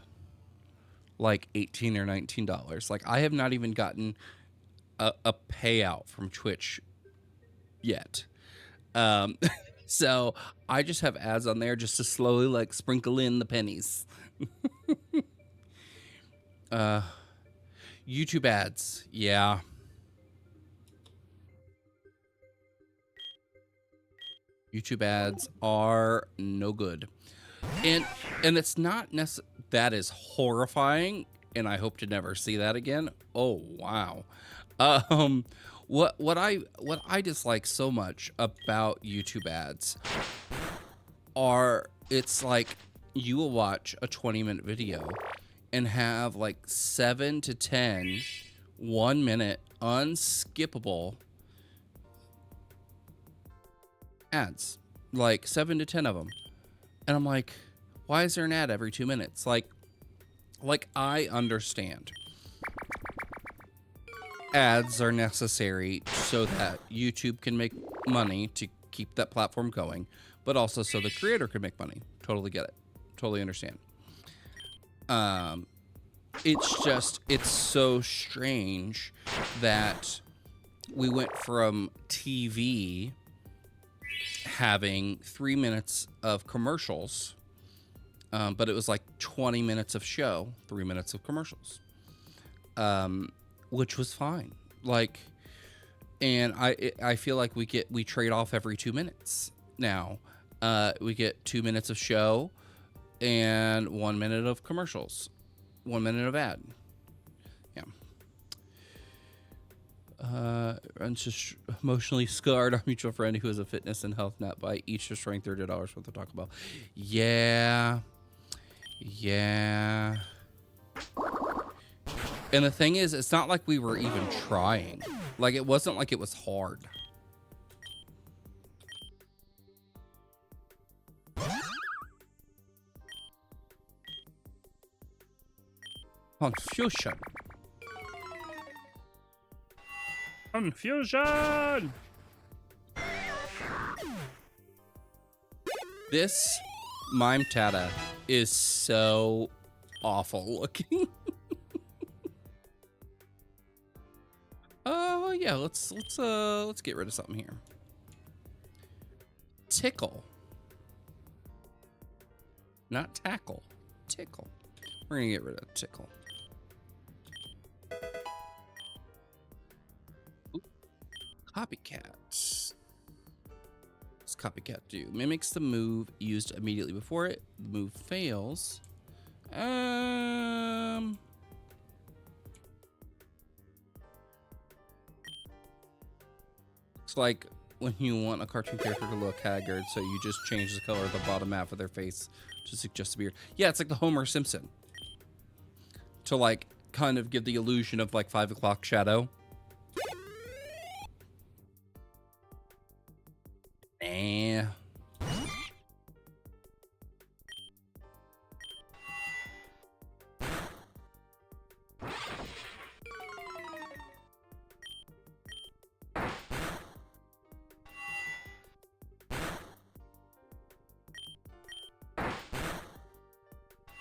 like $18 or $19. Like, I have not even gotten a payout from Twitch yet. So I just have ads on there just to slowly like sprinkle in the pennies. YouTube ads. Yeah. YouTube ads are no good. And it's not that is horrifying, and I hope to never see that again. Oh, wow. What I dislike so much about YouTube ads are, it's like you will watch a 20-minute video and have like 7 to 10 1-minute unskippable ads, like 7 to 10 of them. And I'm like, why is there an ad every 2 minutes? Like I understand ads are necessary so that YouTube can make money to keep that platform going, but also so the creator can make money. Totally get it. Totally understand. It's so strange that we went from TV having 3 minutes of commercials, but it was like 20 minutes of show, 3 minutes of commercials, which was fine. Like, and I feel like we trade off every 2 minutes now. We get 2 minutes of show and 1 minute of commercials, 1 minute of ad. Yeah. I'm just emotionally scarred. Our mutual friend who is a fitness and health nut by each destroying $30 worth of Taco Bell. Yeah. Yeah. And the thing is, it's not like we were even trying. Like, it wasn't like it was hard. Confusion. Confusion! This Mime Tata is so awful looking. Oh yeah, let's get rid of something here. Tickle. Not tackle. Tickle. We're gonna get rid of tickle. Ooh. Copycat. What's copycat do? Mimics the move used immediately before it. The move fails. It's like when you want a cartoon character to look haggard, so you just change the color of the bottom half of their face to suggest a beard. Yeah, it's like the Homer Simpson. To like kind of give the illusion of like 5 o'clock shadow. Eh.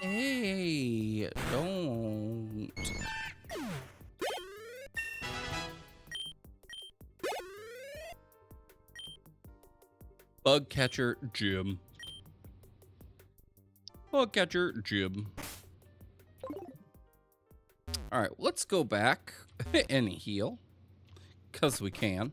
Hey, don't. Bug catcher Jim. Bug catcher Jim. All right, let's go back and heal, because we can.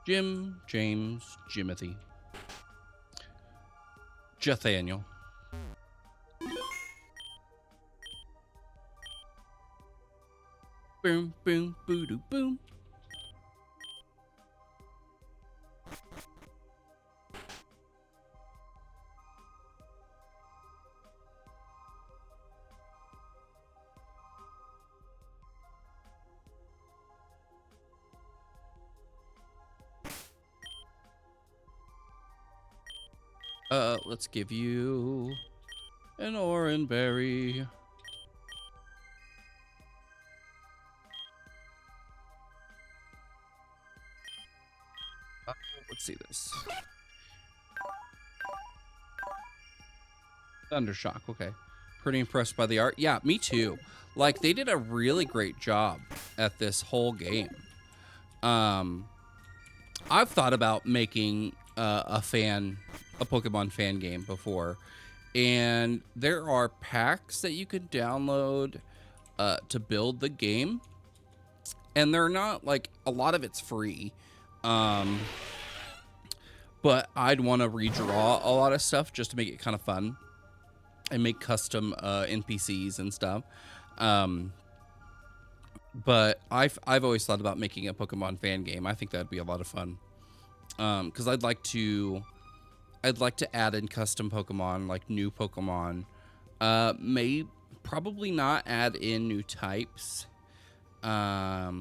Jim, James, Jimothy. Jethaniel. Boom, boom, boo-doo, boom. Let's give you an orange berry. Let's see this. Thundershock, okay. Pretty impressed by the art. Yeah, me too. Like, they did a really great job at this whole game. I've thought about making a Pokemon fan game before, and there are packs that you can download to build the game, and they're not, like, a lot of it's free, but I'd want to redraw a lot of stuff just to make it kind of fun and make custom NPCs and stuff. But I've always thought about making a Pokemon fan game. I think that'd be a lot of fun. Because I'd like to add in custom Pokemon, like new Pokemon. Probably not add in new types. But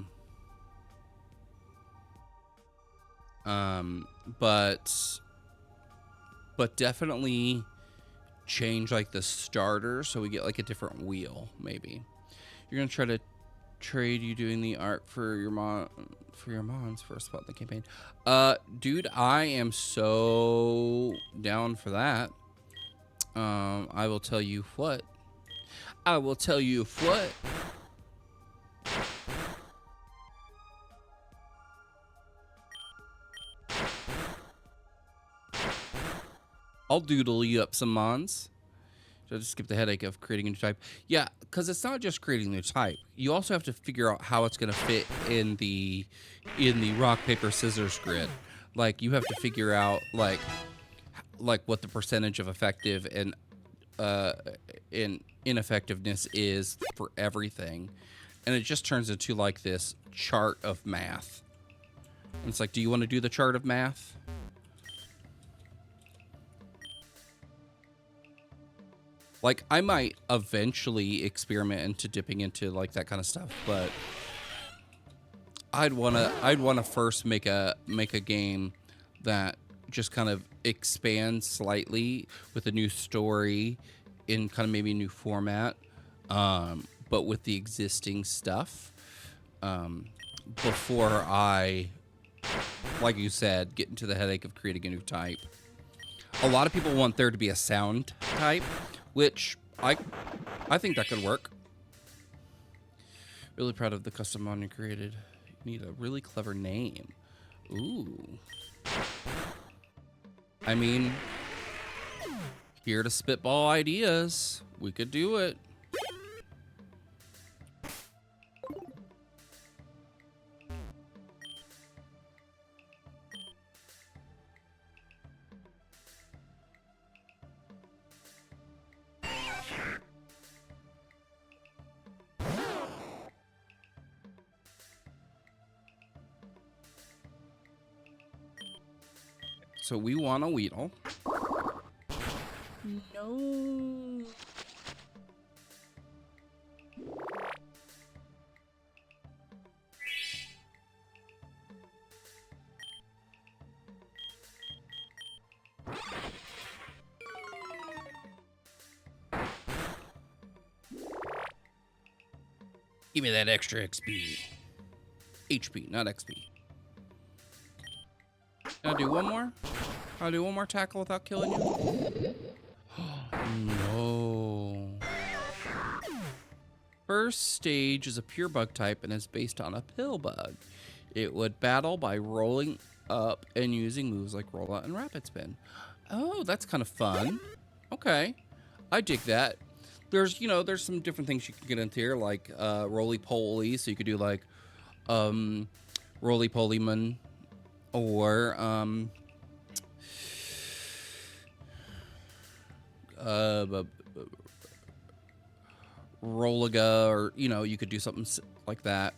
definitely change like the starter so we get like a different wheel. Maybe you're gonna try to trade you doing the art for your mons for a spot in the campaign. Dude, I am so down for that. I will tell you what. I'll doodle you up some mons. So just skip the headache of creating a new type. Yeah, because it's not just creating a new type. You also have to figure out how it's going to fit in the rock, paper, scissors grid. Like, you have to figure out, like what the percentage of effective and in ineffectiveness is for everything. And it just turns into, like, this chart of math. And it's like, do you want to do the chart of math? Like, I might eventually experiment into dipping into like that kind of stuff, but I'd wanna first make a game that just kind of expands slightly with a new story in kind of maybe a new format, but with the existing stuff, before I, like you said, get into the headache of creating a new type. A lot of people want there to be a sound type, which I think that could work. Really proud of the custom mod you created. You need a really clever name. Ooh. I mean, here to spitball ideas. We could do it. So we want a Weedle. No. Give me that extra XP. HP, not XP. Can I do one more? Can I do one more tackle without killing you? No. First stage is a pure bug type and is based on a pill bug. It would battle by rolling up and using moves like Rollout and Rapid Spin. Oh, that's kind of fun. Okay. I dig that. There's some different things you can get into here, like roly-poly. So you could do like roly-poly-man or Rolaga, or you could do something like that.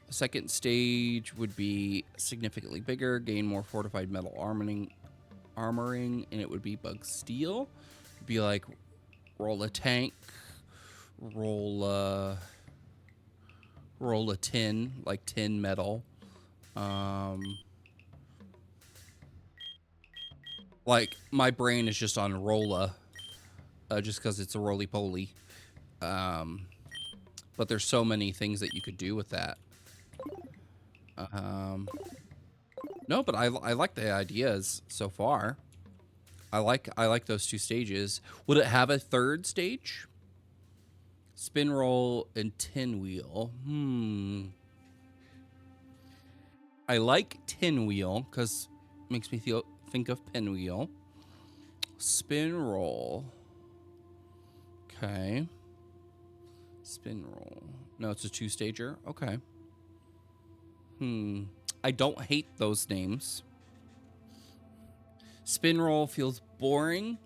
The second stage would be significantly bigger, gain more fortified metal armoring, and it would be bug steel. It'd be like roll a tank, roll a tin, like tin metal. Like my brain is just on Rolla, just because it's a roly-poly. But there's so many things that you could do with that. No, but I like the ideas so far. I like those two stages. Would it have a third stage? Spin roll and tin wheel. I like tin wheel because it makes me think of pinwheel. Spin roll. Okay. Spin roll. No, it's a two-stager. Okay. I don't hate those names. Spin roll feels boring.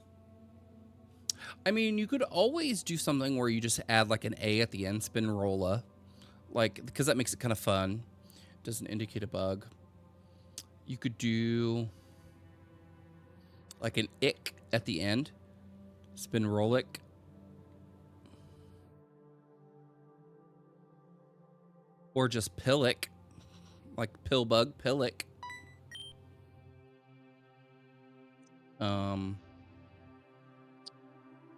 I mean, you could always do something where you just add like an A at the end, spin rolla. Like, because that makes it kind of fun. Doesn't indicate a bug. You could do like an ick at the end. Spin rollick. Or just pillick. Like pillbug, pillick.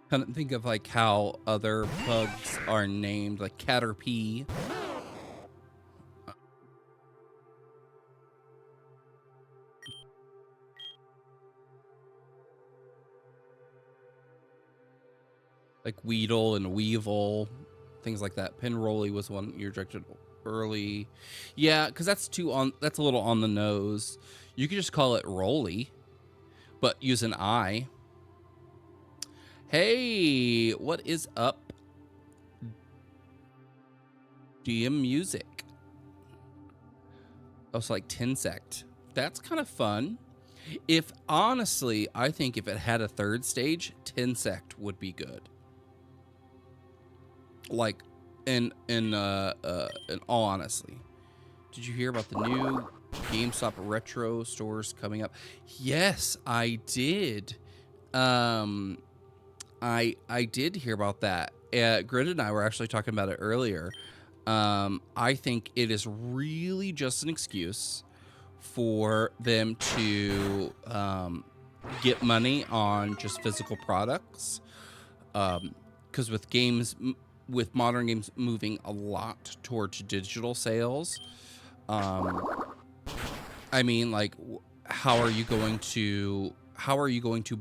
Kind of think of like how other bugs are named, like Caterpie. Like Weedle and Weevil, things like that. Pinrolly was one you rejected early. Yeah, because that's a little on the nose. You could just call it Rolly, but use an I. Hey, what is up? DM Music. Oh, it's like Tinsect. That's kind of fun. If honestly, I think if it had a third stage, Tinsect would be good. Like, in all honesty, did you hear about the new GameStop retro stores coming up? Yes, I did. I did hear about that. Grid and I were actually talking about it earlier. I think it is really just an excuse for them to get money on just physical products. Because with modern games moving a lot towards digital sales, I mean, like, how are you going to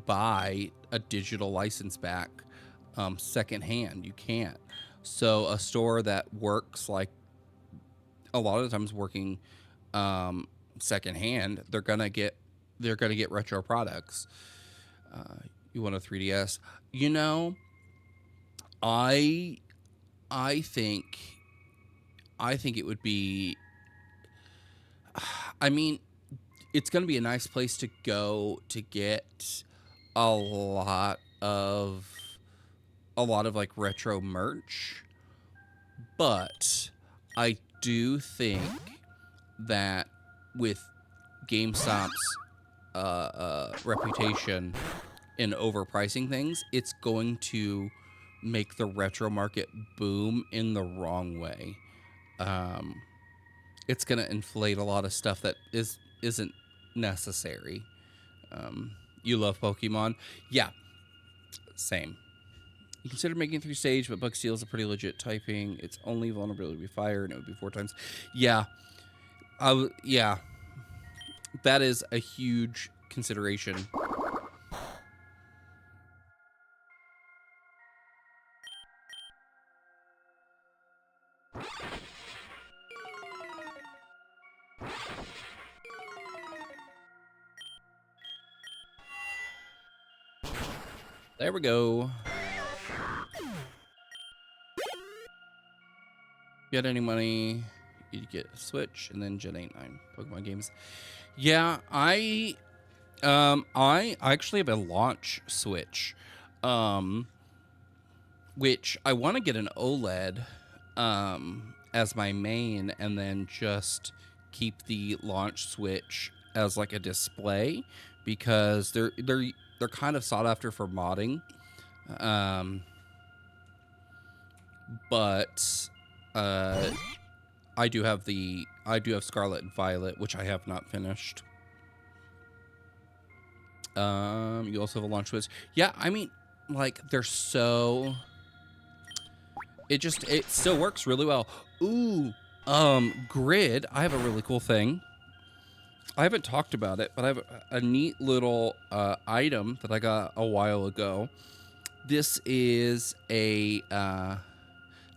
buy a digital license back secondhand? You can't. So a store that works like a lot of the times working secondhand, they're gonna get retro products. You want a 3DS? I think it would be. I mean, it's going to be a nice place to go to get a lot of like retro merch, but I do think that with GameStop's reputation in overpricing things, it's going to make the retro market boom in the wrong way. It's going to inflate a lot of stuff that isn't necessary. You love Pokemon? Yeah, same. You consider making 3 stage, but Bug Steel is a pretty legit typing. Its only vulnerability would be fire, and it would be 4 times. Yeah. Yeah. That is a huge consideration. There we go. Get any money? You get a Switch and then Gen 8, 9 Pokemon games. Yeah, I actually have a launch Switch, which I want to get an OLED as my main, and then just keep the launch Switch as like a display, because they're kind of sought after for modding. But I do have Scarlet and Violet, which I have not finished. You also have a launch Switch. Yeah, I mean, like, they're so... It still works really well. Ooh, Grid, I have a really cool thing. I haven't talked about it, but I have a neat little item that I got a while ago. This is a... it's a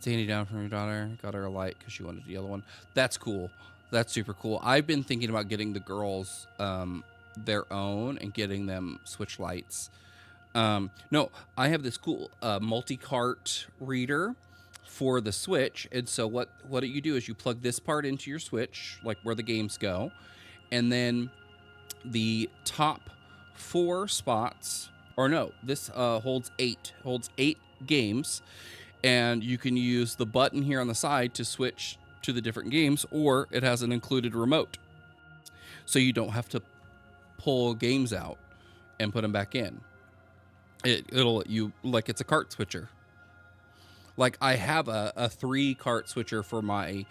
handy down from your daughter. Got her a light because she wanted a yellow one. That's cool. That's super cool. I've been thinking about getting the girls their own and getting them Switch lights. No, I have this cool multi-cart reader for the Switch. And so what you do is you plug this part into your Switch, like where the games go. And then the top 4 spots, or no, this holds 8 games. And you can use the button here on the side to switch to the different games, or it has an included remote. So you don't have to pull games out and put them back in. It'll let you, like, it's a cart switcher. Like, I have a 3 cart switcher for my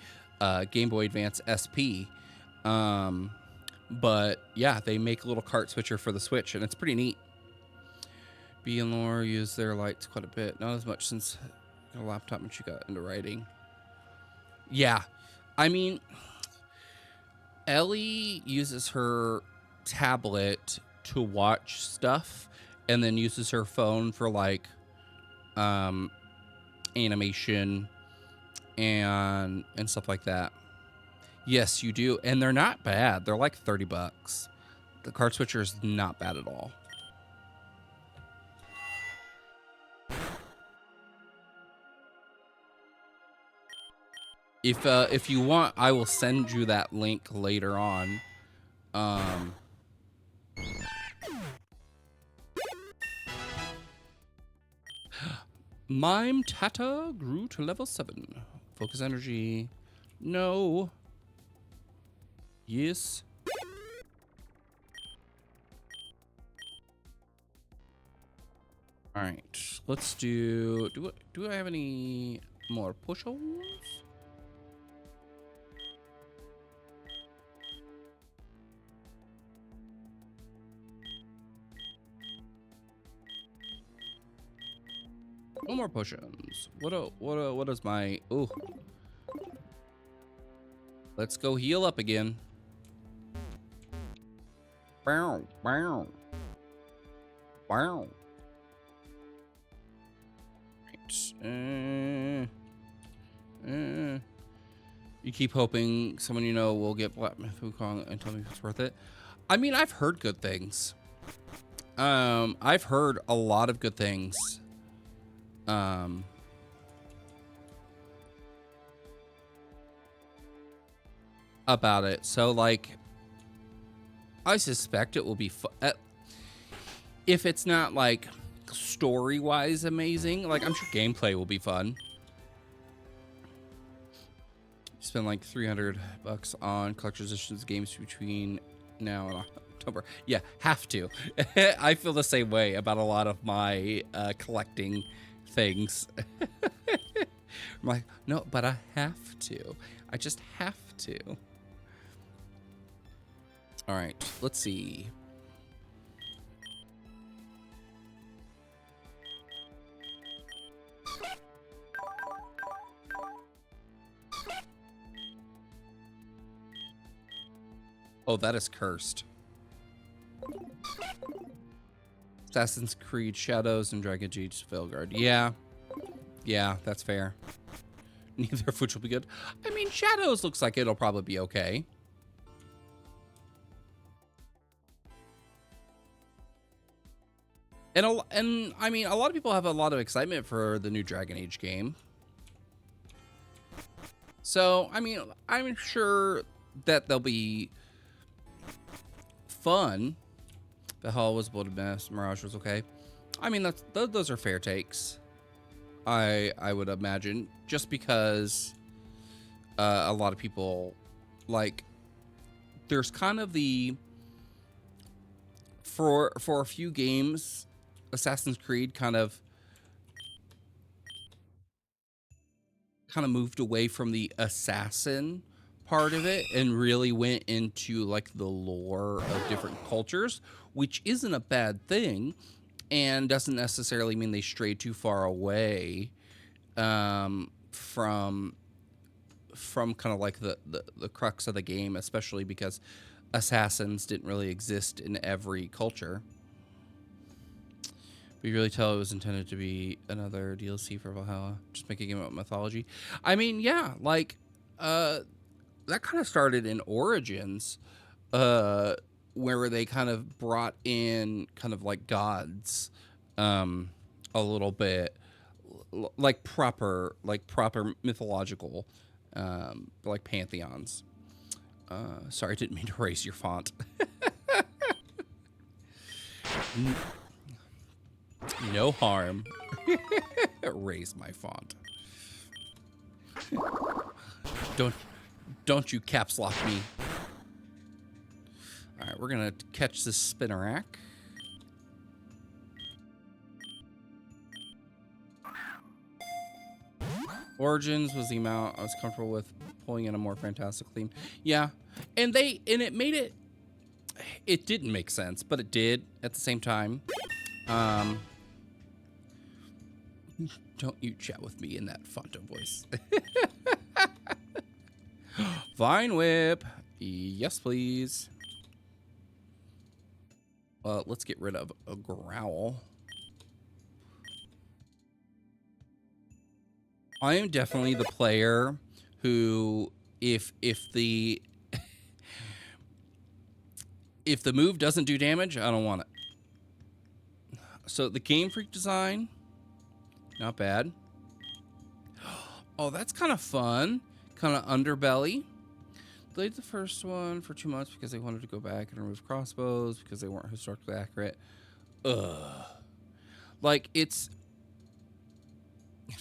Game Boy Advance SP. But yeah, they make a little cart switcher for the Switch, and it's pretty neat. B and Laura use their lights quite a bit. Not as much since a laptop and she got into writing. Yeah, I mean, Ellie uses her tablet to watch stuff, and then uses her phone for like animation and stuff like that. Yes, you do, and they're not bad. They're like $30. The card switcher is not bad at all. If you want, I will send you that link later on. Mime Tata grew to level 7. Focus energy. No. Yes. All right. Let's do I have any more push-ons? One more potions. What is my... Ooh. Let's go heal up again. Bow, bow. Bow. Right. You keep hoping someone you know will get Black Myth Wukong and tell me if it's worth it. I mean, I've heard good things. I've heard a lot of good things. About it. So, like, I suspect it will be if it's not, like, story-wise amazing. Like, I'm sure gameplay will be fun. Spend like $300 on collector's editions games between now and October. Yeah, have to. I feel the same way about a lot of my collecting things. I'm like, no, but I have to. I just have to. All right, let's see. Oh, that is cursed. Assassin's Creed Shadows and Dragon Age Veilguard. Yeah. Yeah, that's fair. Neither of which will be good. I mean, Shadows looks like it'll probably be okay. And I mean, a lot of people have a lot of excitement for the new Dragon Age game. So, I mean, I'm sure that they'll be fun. The Hall was bloated mess. Mirage was okay. I mean, those are fair takes. I would imagine, just because a lot of people, like, there's kind of the, for a few games, Assassin's Creed kind of moved away from the assassin part of it and really went into like the lore of different cultures, which isn't a bad thing and doesn't necessarily mean they strayed too far away from kind of like the crux of the game, especially because assassins didn't really exist in every culture. But you really tell it was intended to be another DLC for Valhalla. Just make a game about mythology. I mean, yeah, like, that kind of started in Origins, where they kind of brought in kind of like gods, a little bit, like proper mythological, like pantheons. Sorry, I didn't mean to raise your font. No harm. Raise my font. Don't you caps lock me. All right, we're gonna catch this Spinnerack. Origins was the amount I was comfortable with pulling in a more fantastic theme. Yeah, and it made it. It didn't make sense, but it did at the same time. Don't you chat with me in that Fonto voice. Vine Whip. Yes, please. Let's get rid of a growl. I am definitely the player who, if the if the move doesn't do damage, I don't want it. So the Game Freak design, not bad. Oh, that's kind of fun. Kind of underbelly. Delayed the first one for 2 months because they wanted to go back and remove crossbows because they weren't historically accurate. Ugh. Like, it's...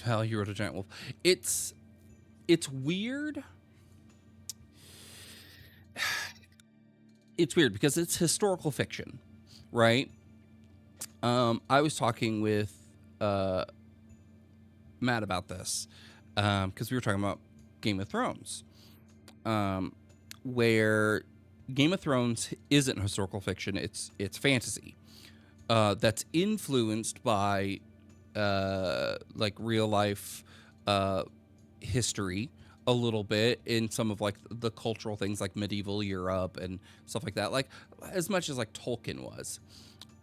Hell, you wrote a giant wolf. It's weird. It's weird because it's historical fiction, right? I was talking with Matt about this because we were talking about Game of Thrones, where Game of Thrones isn't historical fiction; it's fantasy that's influenced by like real life history a little bit in some of like the cultural things like medieval Europe and stuff like that, like as much as like Tolkien was.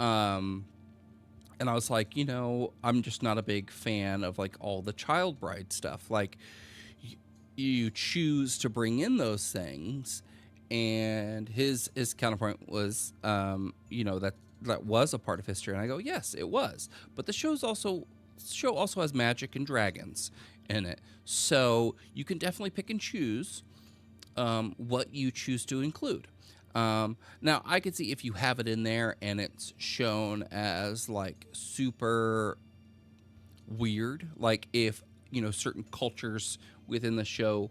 And I was like, you know, I'm just not a big fan of like all the child bride stuff. Like you choose to bring in those things, and his counterpoint was, you know, that was a part of history. And I go, yes, it was, but the show also has magic and dragons in it, so you can definitely pick and choose what you choose to include. Now I could see if you have it in there and it's shown as like super weird, like if, you know, certain cultures within the show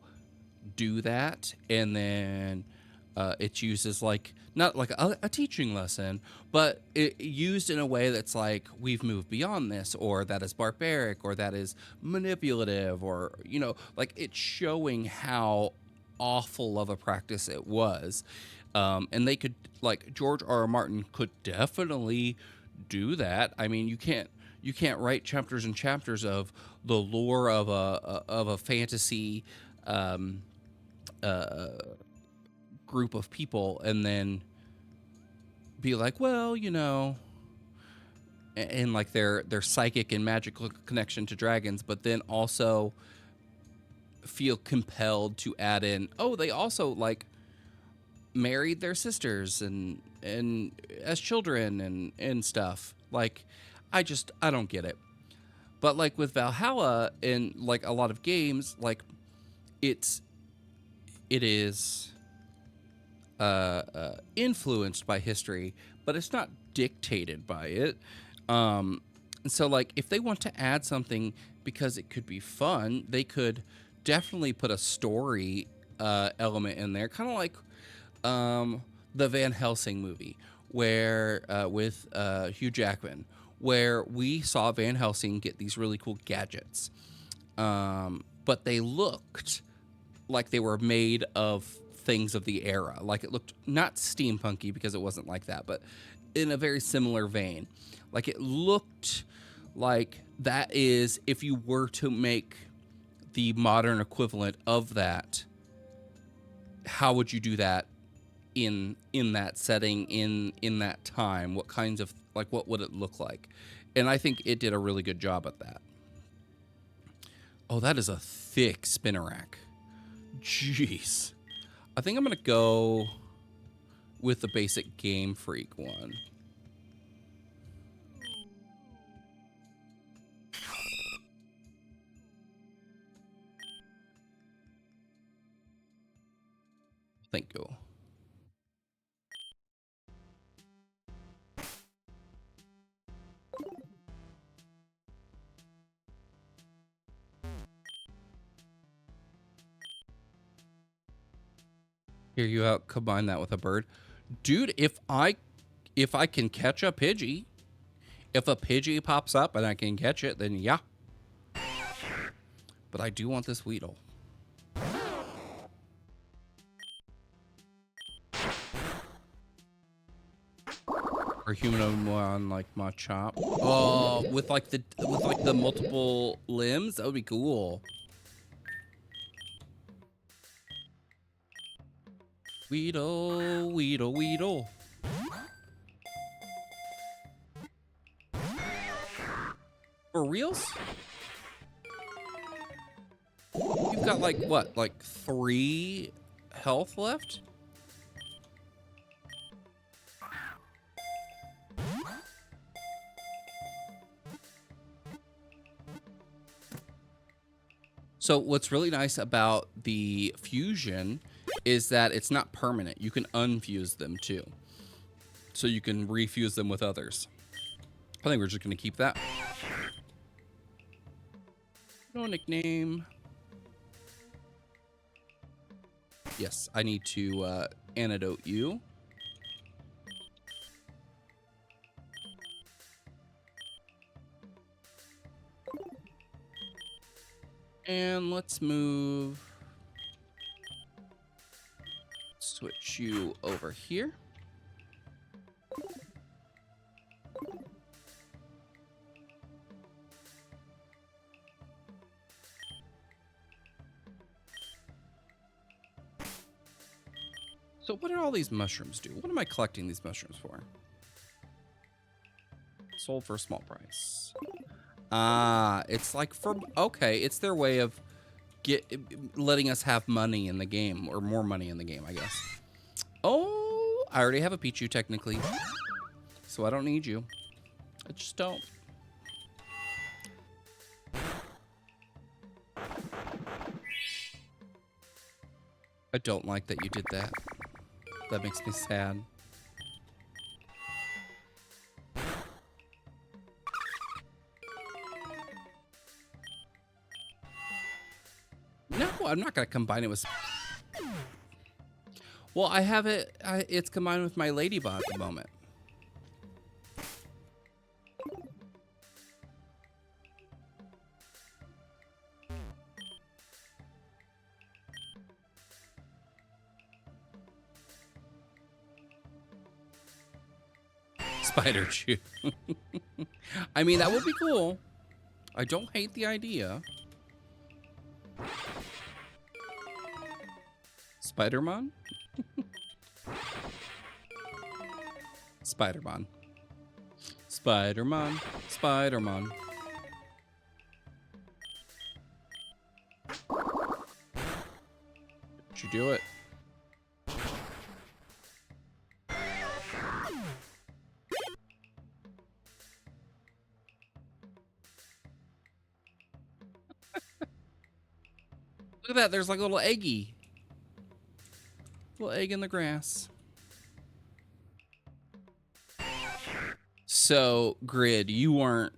do that, and then it's used as like not like a teaching lesson, but it used in a way that's like we've moved beyond this, or that is barbaric, or that is manipulative, or, you know, like it's showing how awful of a practice it was. And they could, like, George R.R. Martin could definitely do that. I mean, you can't write chapters and chapters of the lore of a fantasy group of people and then be like, well, you know, and like their psychic and magical connection to dragons, but then also feel compelled to add in, oh, they also like married their sisters and as children and stuff. Like, I don't get it. But like with Valhalla and like a lot of games, like it is influenced by history, but it's not dictated by it. And so, like, if they want to add something because it could be fun, they could definitely put a story element in there, kind of like the Van Helsing movie, where with Hugh Jackman, where we saw Van Helsing get these really cool gadgets, but they looked like they were made of things of the era. Like, it looked not steampunky because it wasn't like that, but in a very similar vein. Like, it looked like that is, if you were to make the modern equivalent of that, how would you do that in that setting, in that time? What kinds of, like, what would it look like? And I think it did a really good job at that. Oh, that is a thick spinner rack. Jeez. I think I'm gonna go with the basic Game Freak one. Thank you. Hear you out. Combine that with a bird, dude. If I can catch a Pidgey, if a Pidgey pops up and I can catch it, then yeah. But I do want this Weedle. Or Human like Machop. Oh, with like the multiple limbs, that would be cool. Weedle, Weedle, Weedle. For reals? You've got like what, like 3 health left? So what's really nice about the fusion is that it's not permanent. You can unfuse them too. So you can refuse them with others. I think we're just going to keep that. No nickname. Yes, I need to antidote you. And let's move. Switch you over here. So what do all these mushrooms do? What am I collecting these mushrooms for? Sold for a small price. Ah, it's like for, okay, it's their way of letting us have money in the game, or more money in the game, I guess. Oh, I already have a Pichu technically, so I don't need you. I just don't. I don't like that you did that. That makes me sad. No, I'm not going to combine it with... Well, I have it... it's combined with my Ladybug at the moment. Spider Chew. I mean, that would be cool. I don't hate the idea. Spider-Man? Spider-Man. Spider-Man. Spider-Man. Did you do it? Look at that. There's like a little eggy. Little egg in the grass. So, Grid, you weren't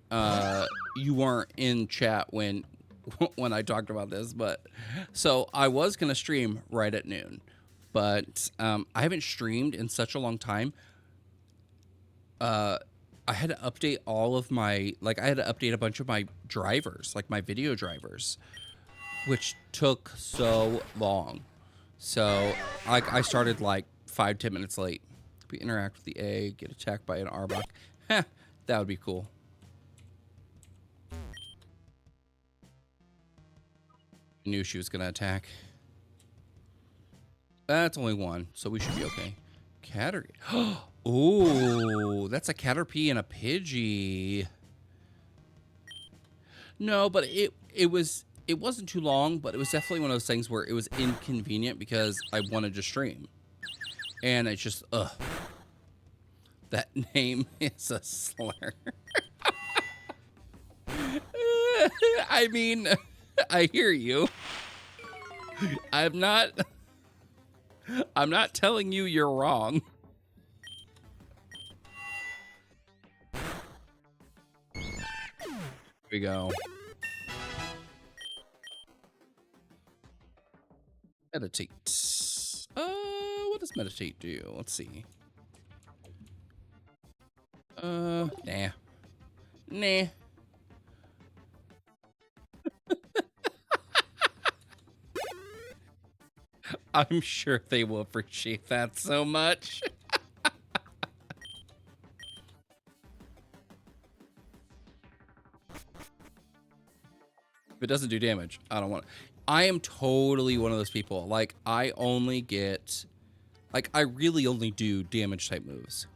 in chat when I talked about this, but so I was gonna stream right at noon, but I haven't streamed in such a long time. I had to update all of my, like, I had to update a bunch of my drivers, like my video drivers, which took so long. So I started like 5-10 minutes late. We interact with the egg, get attacked by an Arbok. Heh, that would be cool. I knew she was gonna attack. That's only one, so we should be okay. Caterpie. Oh, that's a Caterpie and a Pidgey. No, but it wasn't too long, but it was definitely one of those things where it was inconvenient because I wanted to stream. And it's just, ugh. That name is a slur. I mean, I hear you. I'm not telling you you're wrong. Here we go. Meditate. What does meditate do? Let's see. Nah. Nah. I'm sure they will appreciate that so much. If it doesn't do damage, I don't want it. I am totally one of those people. Like, I only get... Like, I really only do damage type moves.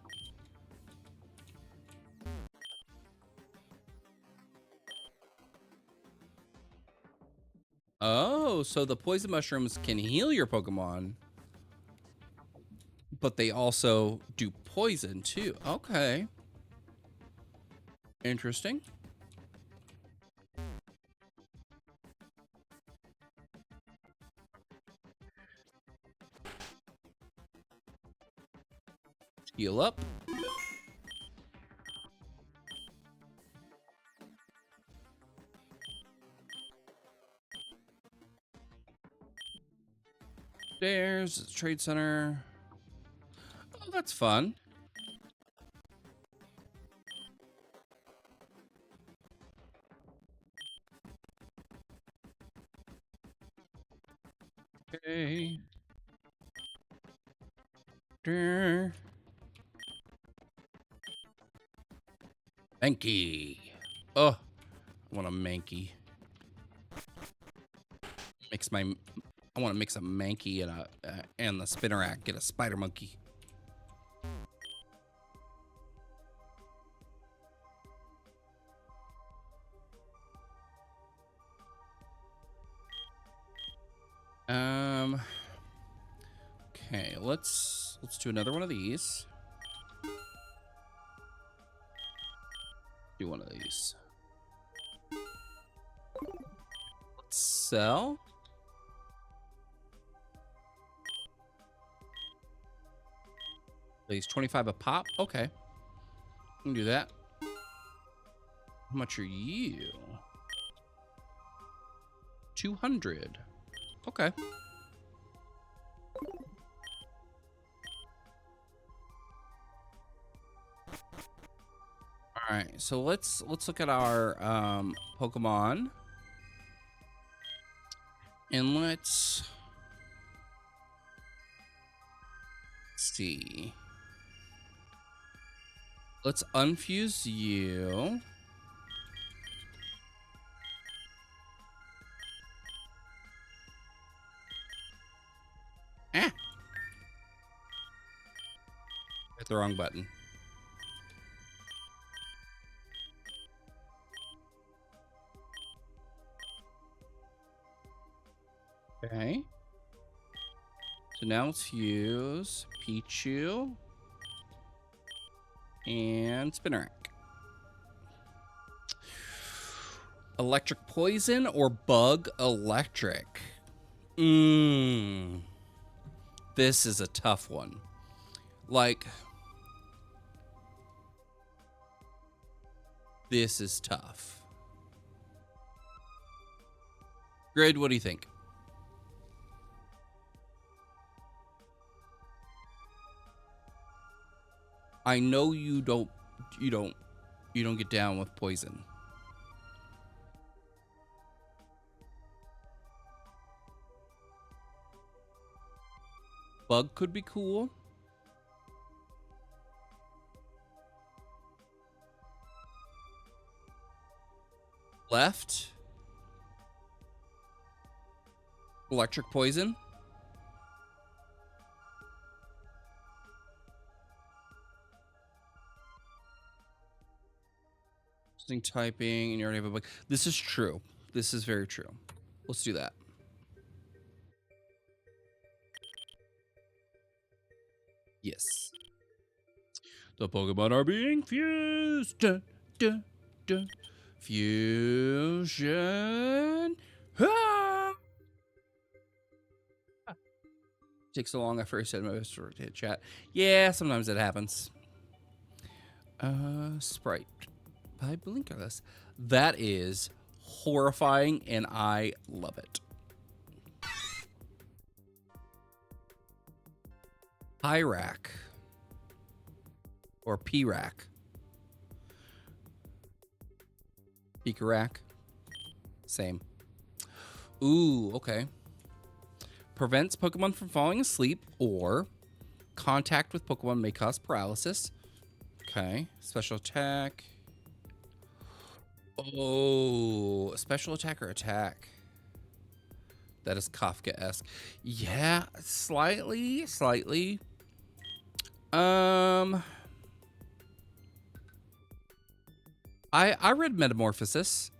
Oh, so the poison mushrooms can heal your Pokemon. But they also do poison, too. Okay. Interesting. Heal up. There's the trade center. Oh, that's fun. Okay. Mankey. Oh, I want a Mankey. I want to mix a Mankey and the Spinnerack. Get a Spider Monkey. Okay, let's do another one of these. Do one of these. Let's sell. These 25 a pop. Okay, we can do that. How much are you? 200. Okay. All right, so let's look at our Pokemon, and let's see. Let's unfuse you. Ah! Hit the wrong button. Okay. So now let's use Pichu and Spinnerack. Electric poison or bug electric? Mmm. This is a tough one. Like, this is tough. Grid, what do you think? I know you don't get down with poison. Bug could be cool. Left. Electric poison. Typing, and you already have a bug. This is true. This is very true. Let's do that. Yes. The Pokemon are being fused. Dun, dun, dun. Fusion. Ah! Takes so long after I said my to hit chat. Yeah, sometimes it happens. Sprite by Blinkerless. That is horrifying, and I love it. Pyrac. Or P-Rack. Pikarak. Same. Ooh, okay. Prevents Pokemon from falling asleep, or contact with Pokemon may cause paralysis. Okay. Special attack. Oh, special attack or attack. That is Kafka-esque. Yeah, slightly. I read Metamorphosis.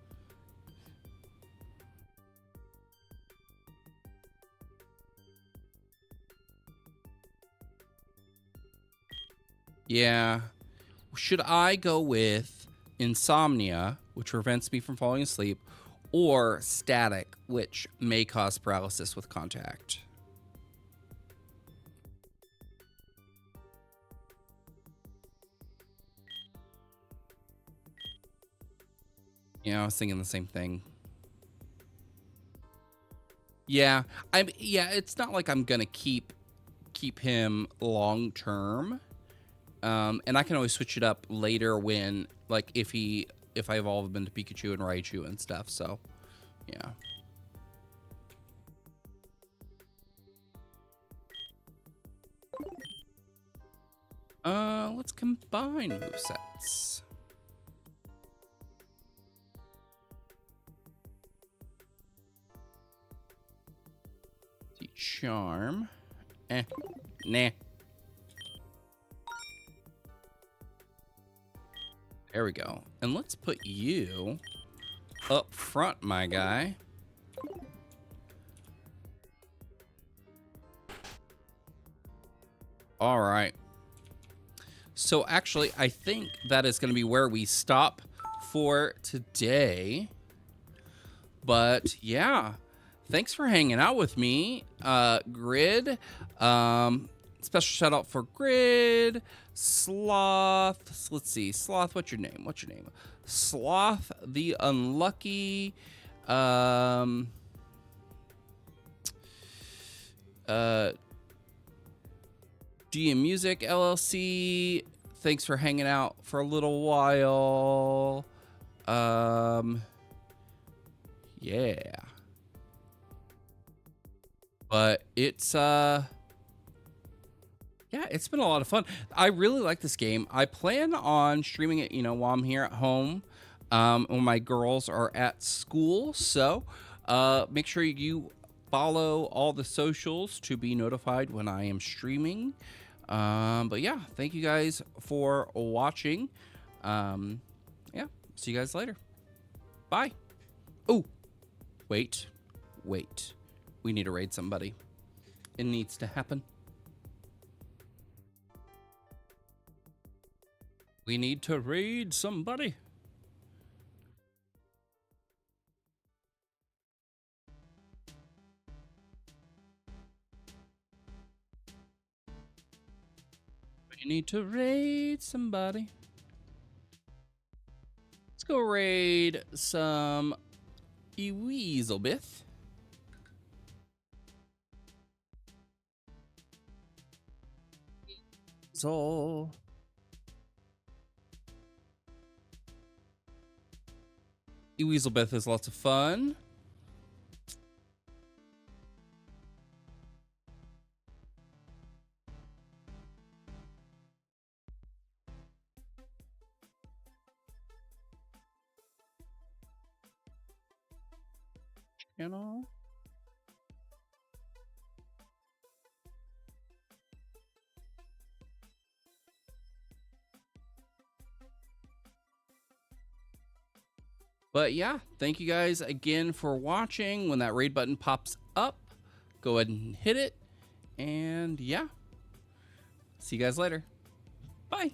Yeah. Should I go with Insomnia, which prevents me from falling asleep, or Static, which may cause paralysis with contact? Yeah, I was thinking the same thing. Yeah, it's not like I'm gonna keep him long term. And I can always switch it up later when, like, if I evolve him into Pikachu and Raichu and stuff. So, yeah. Let's combine movesets. The Charm. Nah. There we go. And let's put you up front, my guy. All right. So actually, I think that is going to be where we stop for today. But yeah, thanks for hanging out with me, Grid. Special shout out for Grid, Sloth. Let's see, Sloth. What's your name? Sloth the Unlucky. DM Music LLC. Thanks for hanging out for a little while. Yeah. But it's yeah, it's been a lot of fun. I really like this game. I plan on streaming it, while I'm here at home, when my girls are at school. So, make sure you follow all the socials to be notified when I am streaming. But yeah, thank you guys for watching. Yeah, see you guys later. Bye. Oh, wait. We need to raid somebody. It needs to happen. We need to raid somebody. We need to raid somebody. Let's go raid some Eweaselbith. Zol. Eweaselbith is lots of fun. Channel. But yeah, thank you guys again for watching. When that raid button pops up, go ahead and hit it. And yeah, see you guys later. Bye.